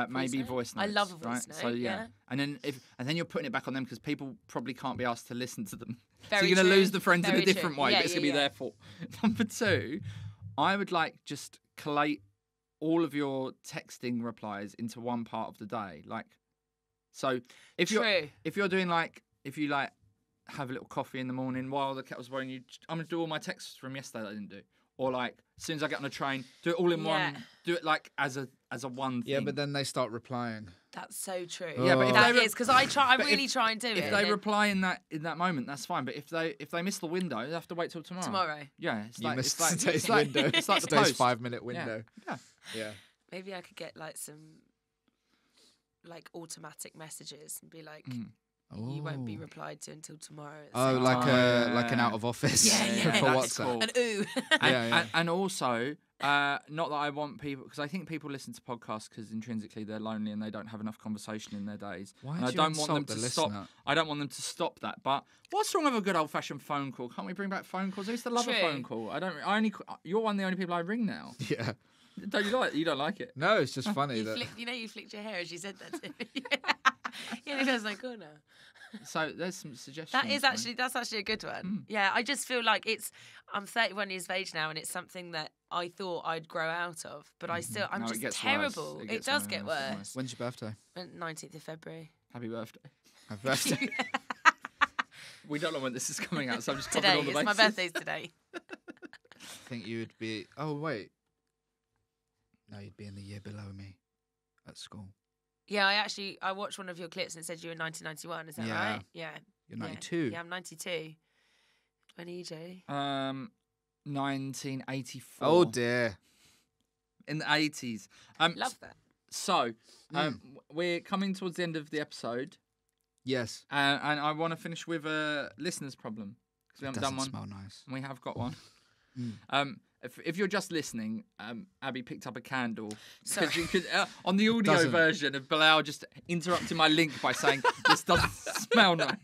maybe note? voice I notes. love a voice right? So note, yeah. yeah. And then you're putting it back on them because people probably can't be asked to listen to them. so Very you're going to true. lose the friends in Very a different true. way, Yeah, but it's going to yeah, be yeah. their fault. Number two, I would like just collate all of your texting replies into one part of the day. Like, so if you're True. if you're doing like if you like have a little coffee in the morning while the kettle's boiling, I'm gonna do all my texts from yesterday that I didn't do. Or like as soon as I get on a train, do it all in Yeah. one. Do it like as a one thing. yeah. But then they start replying. That's so true. Yeah, but if that they re- is because I but really try and do it. if and they then reply in that moment, that's fine. But if they miss the window, they have to wait till tomorrow. tomorrow, Yeah, it's You like missed it's like today's it's like, window. It's like the Today's post. 5-minute window. Yeah. Yeah. maybe I could get like some like automatic messages and be like, Mm. you won't be Oh. replied to until tomorrow. at the Oh, same like time. like an yeah. out of office Yeah, yeah. for That's WhatsApp. cool. And ooh. And, Yeah, yeah. and also, Not that I want people, because I think people listen to podcasts because intrinsically they're lonely and they don't have enough conversation in their days. Why and do I you don't want them insult to the stop. listener? I don't want them to stop that. But what's wrong with a good old fashioned phone call? Can't we bring back phone calls? I used to love a True. phone call. You're one of the only people I ring now. Yeah. Don't you like? You don't like it? No, it's just funny You, that. you flicked your hair as you said that to me. Yeah, it feels like corner. So there's some suggestions. That's actually a good one. Yeah, I just feel like I'm 31 years of age now, and it's something that I thought I'd grow out of, but I'm No, it just gets terrible. worse. It does get worse. When's your birthday? 19th of February. Happy birthday. Happy birthday. We don't know when this is coming out, so I'm just Today. covering all the It's my bases. birthday's today. I think you would be. Oh wait. No, you'd be in the year below me at school. Yeah, I watched one of your clips and it said you were 1991. Is that Yeah. right? Yeah. You're 92. Yeah, I'm 92. When are you, Joe? 1984. Oh dear. In the 80s. Love that. So, we're coming towards the end of the episode, Yes. and I want to finish with a listener's problem because we haven't done Doesn't one. smell nice. And we have got one. If you're just listening, Abby picked up a candle. Sorry. Because you could, on the audio Doesn't. version of Bilal just interrupting my link by saying, this doesn't smell nice.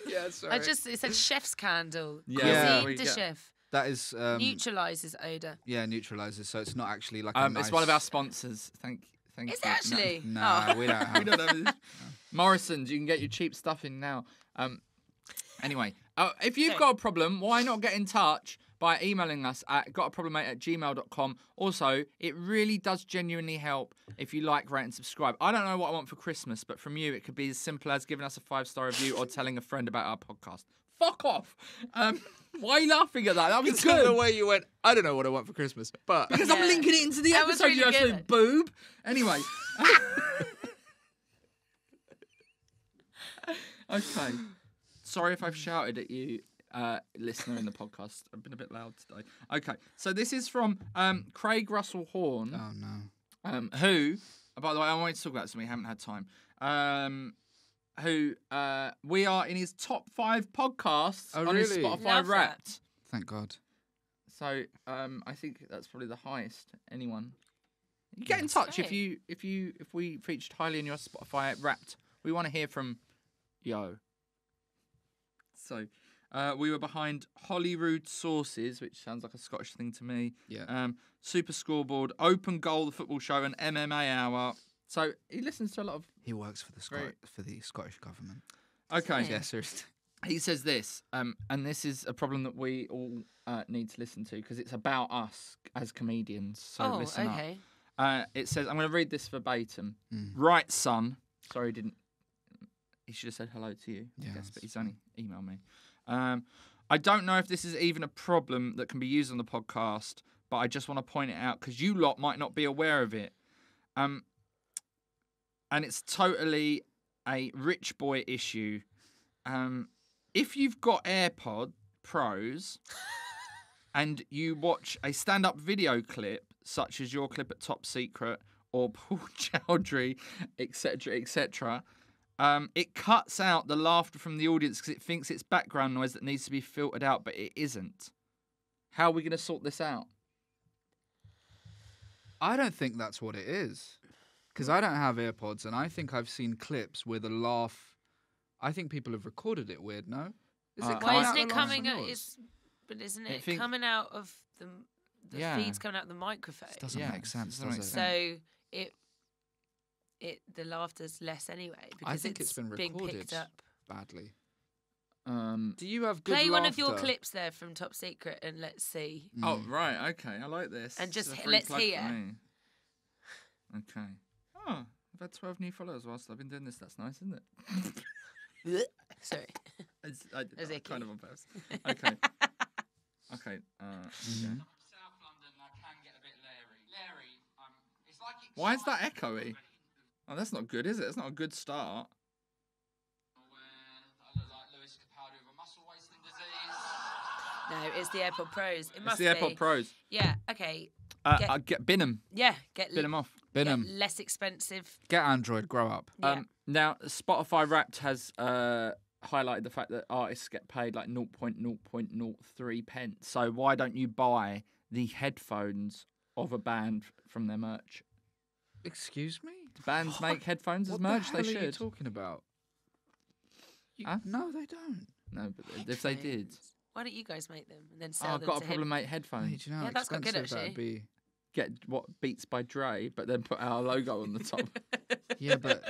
Yeah, sorry. It said chef's candle. Yeah, Cuisine we de get- chef. That is. Neutralises odour. Yeah, neutralizes. So it's not actually like a nice. It's one of our sponsors. Thank Is you. it actually? No, Oh. we don't have. We don't have this. Morrison's, you can get your cheap stuff in now. Anyway, if you've got a problem, why not get in touch by emailing us at gotaproblemmate@gmail.com. Also, it really does genuinely help if you like, rate and subscribe. I don't know what I want for Christmas, but from you, it could be as simple as giving us a 5-star review or telling a friend about our podcast. Fuck off. Why are you laughing at that? That was It's good. the way you went. I don't know what I want for Christmas, but Because I'm Yeah. linking it into the That was episode, really you absolute good. boob. Anyway. Okay. Sorry if I've shouted at you, listener in the podcast. I've been a bit loud today. Okay. So this is from Craig Russell Horn, oh no. who, by the way, I wanted to talk about this and we haven't had time. Who we are in his top 5 podcasts Oh, on his really? Spotify Love that. Wrapped. Thank God. So I think that's probably the highest anyone. You get in That's touch great. if we featured highly in your Spotify Wrapped. We want to hear from yo. So we were behind Holyrood Sources, which sounds like a Scottish thing to me. Yeah. Super Scoreboard, Open Goal, the football show, and MMA Hour. So he listens to a lot of. He works for the Great. Scottish government. Okay. Yeah. Yeah, seriously. He says this, and this is a problem that we all need to listen to because it's about us as comedians. So listen okay. up. It says, I'm going to read this verbatim. Right, son. Sorry, he should have said hello to you, I Yeah, guess, but that's he's only emailed me. I don't know if this is even a problem that can be used on the podcast, but I just want to point it out because you lot might not be aware of it. And it's totally a rich boy issue. If you've got AirPod Pros and you watch a stand-up video clip, such as your clip at Top Secret or Paul Chowdhury, etc., etc., it cuts out the laughter from the audience because it thinks it's background noise that needs to be filtered out, but it isn't. How are we going to sort this out? I don't think that's what it is. Because I don't have AirPods, and I think I've seen clips where the laugh. I think people have recorded it weird. No, is it Why coming Well, out isn't it the laugh coming from out? yours? Isn't I it think- coming out of the Yeah. feeds coming out of the microphone? It doesn't Yeah, make sense, doesn't does make it? sense. So the laughter's less anyway because think it's been being recorded. picked up. Badly. Um, Do you have good Play one of your laughter? clips there from Top Secret and let's see. Oh, right. Okay. I like this. And This is just a free let's plug for hear. me. Okay. Oh, I've had 12 new followers whilst I've been doing this. That's nice, isn't it? Sorry. I did As that icky. kind of on purpose. Okay. Okay. Mhm. South London, I can get a bit leery. It's like why is that echoey? Oh, that's not good, is it? It's not a good start. I look like Lewis Capaldi with a muscle wasting disease. No, it's the AirPod Pros. It It's must the AirPod be. Pros. Yeah. Okay. I get bin 'em. Yeah. Get Bin 'em off. Bin get 'em. less expensive. Get Android. Grow up. Yeah. Now, Spotify Wrapped has highlighted the fact that artists get paid like 0.0.03 pence. So why don't you buy the headphones of a band from their merch. Excuse me? Bands make headphones as What merch. the hell They are you should. talking about? Huh? No, they don't. No, but if they did, Headphones. Why don't you guys make them and then sell I've them got to a problem, him? mate. Hey, Headphones. do you know how Yeah, that's quite good, expensive that'd actually. be? Get what Beats by Dre, but then put our logo on the top. Yeah, but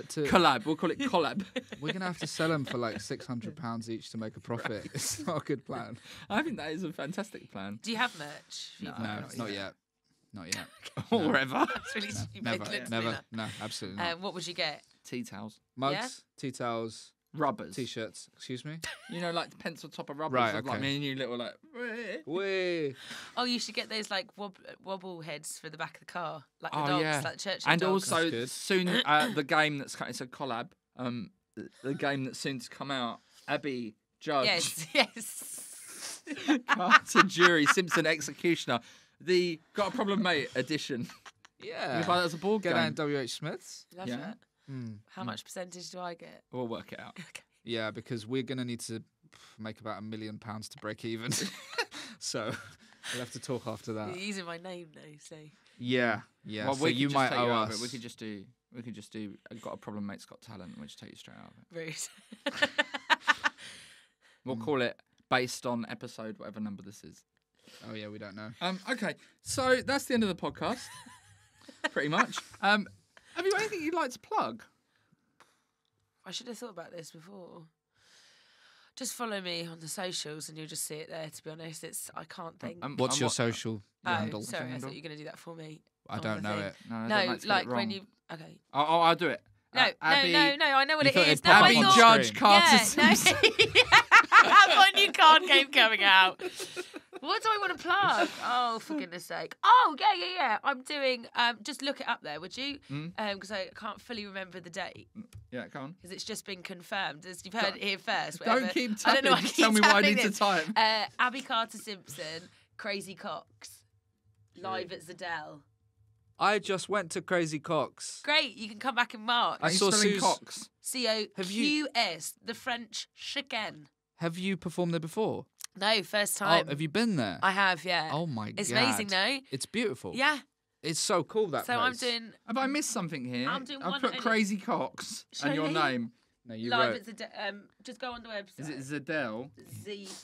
to Collab. We'll call it collab. we're gonna have to sell them for like £600 each to make a profit. It's not a good plan. I think that is a fantastic plan. Do you have merch? No. No, not not yet. yet. Not yet. Or ever. That's really you Never, both looked at me never. like No, absolutely that. not. What would you get? Tea towels. Mugs, tea towels, Rubbers. t-shirts. Excuse me. You know, like pencil topper rubbers. Right, of, like okay. me and you little like. Way. Oh, you should get those like wobble heads for the back of the car, like the Oh, dogs, yeah. like Churchill And dogs. also That's good. soon the game that's it's a collab. The game that's soon to come out. Abby Judge. yes. Carter Jury Simpson Executioner. The Got a Problem Mate edition. You Yeah. can buy that as a board Get game. down WH Smiths. Love Yeah. that. How much percentage do I get? We'll work it out. Yeah, because we're gonna need to make about £1 million to break even. So we'll have to talk after that. You're using my name though, so Yeah. Yeah. Well, so we could you just might take owe you out of us. it. We could just do. Got a Problem Mate's Got Talent, which take you straight out of it. rude. We'll call it based on episode whatever number this is. Oh yeah, we don't know. Okay, so that's the end of the podcast. Pretty much. Have you got anything you'd like to plug? I should have thought about this before. Just follow me on the socials and you'll just see it there. To be honest, I can't think. What's your social oh, handle? sorry, I handle? thought you were going to do that for me. I on don't the know thing. it. No, I No, don't like to get like it wrong. when you. Okay. I'll do it. No, Abby, no, I know what You it thought is. it'd No, pop I Abby up on thought. Judge Carter Yeah, no. Simpson. That one you can't keep coming out. What do I want to plug? Oh, for goodness sake. Oh, yeah. I'm doing, just look it up there, would you? Because I can't fully remember the date. Yeah, go on. Because it's just been confirmed, as you've heard it here first. Don't whatever. keep I don't know. tapping, I just tell keep me what I tapping need to this. type. Abby Carter Simpson, Crazy Cox, live at Zadell. I just went to Crazy Cox. Great, you can come back in March. I saw spelling Suze. Cox. COQS, the French chicken. Have you performed there before? No, first time. Oh, have you been there? I have, yeah. Oh my god. It's amazing, though. It's beautiful. Yeah. It's so cool that So place. I'm doing Have I missed something here? I'm doing I've one put only- Crazy Cox Show and your me. name. No, you live wrote. at Zadell. Just go on the website. Is it Zadell?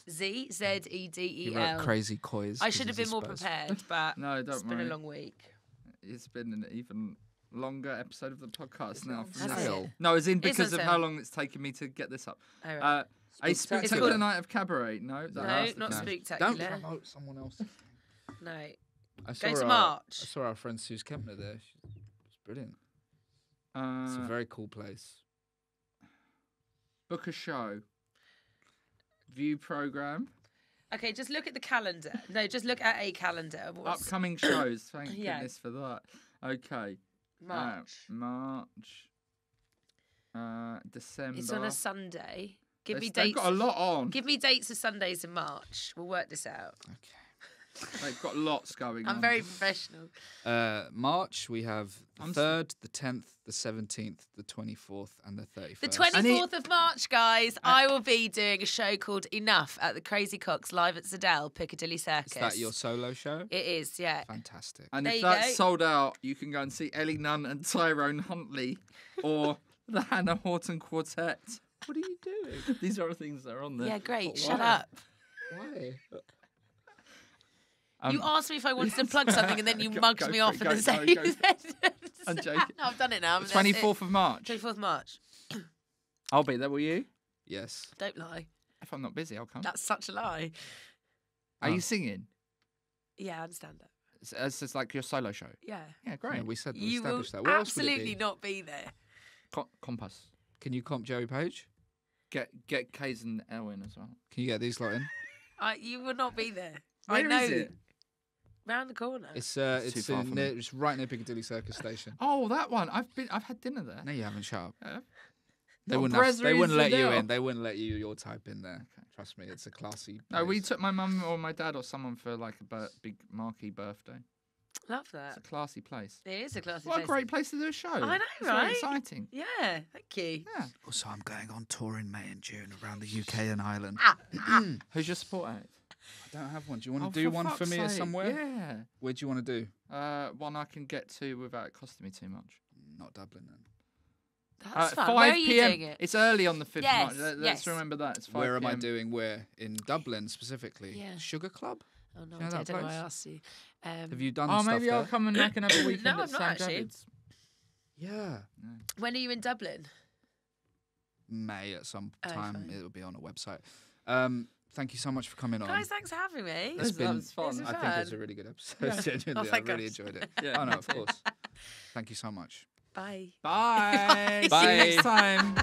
Z-Z-E-D-E-L. You wrote Crazy Coys. I 'cause should have he's been a more Spurs. prepared, but No, don't it's worry. been a long week. It's been an even longer episode of the podcast now. From Has this. it? No, as in It's because on of sale. how long it's taken me to get this up. Oh, right. A It's spectacular called- night of cabaret. No, No, that's the not thing. spectacular. Don't promote someone else. No. I saw Go to our- March. I saw our friend Suze Kempner there. It's brilliant. It's a Uh, very cool place. book a show. View program. Okay, just look at the calendar. No, just look at a calendar. What's Upcoming shows. Thank Yeah. goodness for that. Okay. March? March. December. It's on a Sunday. Give me They've dates. got a lot on. Give me dates of Sundays in March. We'll work this out. They've got lots going on. I'm very professional. March, we have the I'm 3rd, the 10th, the 17th, the 24th, and the 31st. The 24th of March, guys, I will be doing a show called Enough at the Crazy Cox live at Zadell, Piccadilly Circus. Is that your solo show? It is, yeah. Fantastic. And There if you that's go. sold out, you can go and see Ellie Nunn and Tyrone Huntley or the Hannah Horton Quartet. What are you doing? These are all things that are on there. Yeah, great. But Shut why? up. Why? You asked me if I wanted to plug something and then you Go- mugged go me for off it, in go, the go, same go. sentence. I'm joking. No, I've done it now. 24th of March. 24th March. I'll be there, will you? Yes. Don't lie. If I'm not busy, I'll come. That's such a lie. Are Oh. you singing? Yeah, I understand that. It's just like your solo show. Yeah. Yeah, great. Yeah, we said we You will established that. What else would it absolutely be? not be there. Compass. Can you comp Joey Page? Get Kays and Elwin as well. Can you get these lot in? You will not be there. Where I know. is it? Round the corner. It's It's too far for me. it's right near Piccadilly Circus Station. Oh, that one. I've had dinner there. No, you haven't. Shut up. Yeah. They Not wouldn't. They Brasserie wouldn't let you Zadell. in. They wouldn't let your type in there. Trust me, it's a classy. No, we place. took my mum or my dad or someone for like a big marquee birthday. Love It's that. a classy place. It is a classy What a place. great place to do a show. I know, It's right? Very exciting. Yeah, thank you. Yeah. Also, I'm going on tour in May and June around the UK and Ireland. Who's your support act? I don't have one. Do you want Oh, to do for one for fuck's me sake, somewhere? Yeah. Where do you want to do? One I can get to without it costing me too much. Not Dublin then. That's fun. 5 Where are you p.m. doing it? It's early on the 5th Yes, of March. Let's yes. remember that. It's 5 Where am I p.m. doing? Where in Dublin specifically? Yeah. Sugar Club. Oh no, Do you know I that don't know why I place? asked you. Have you done Oh, stuff maybe there? I'll come and I can have a weekend No, at I'm not Sam actually. Javid's. Yeah. When are you in Dublin? May at some Oh, time. fine. It'll be on a website. Thank you so much for coming on. Guys, thanks for having me. It's That been was fun. It's been I think it was a fun. really good episode. Yeah. Genuinely, Oh I my really gosh. enjoyed it. Yeah, Oh no, me of too. course. Thank you so much. Bye. Bye. See Bye. you next time.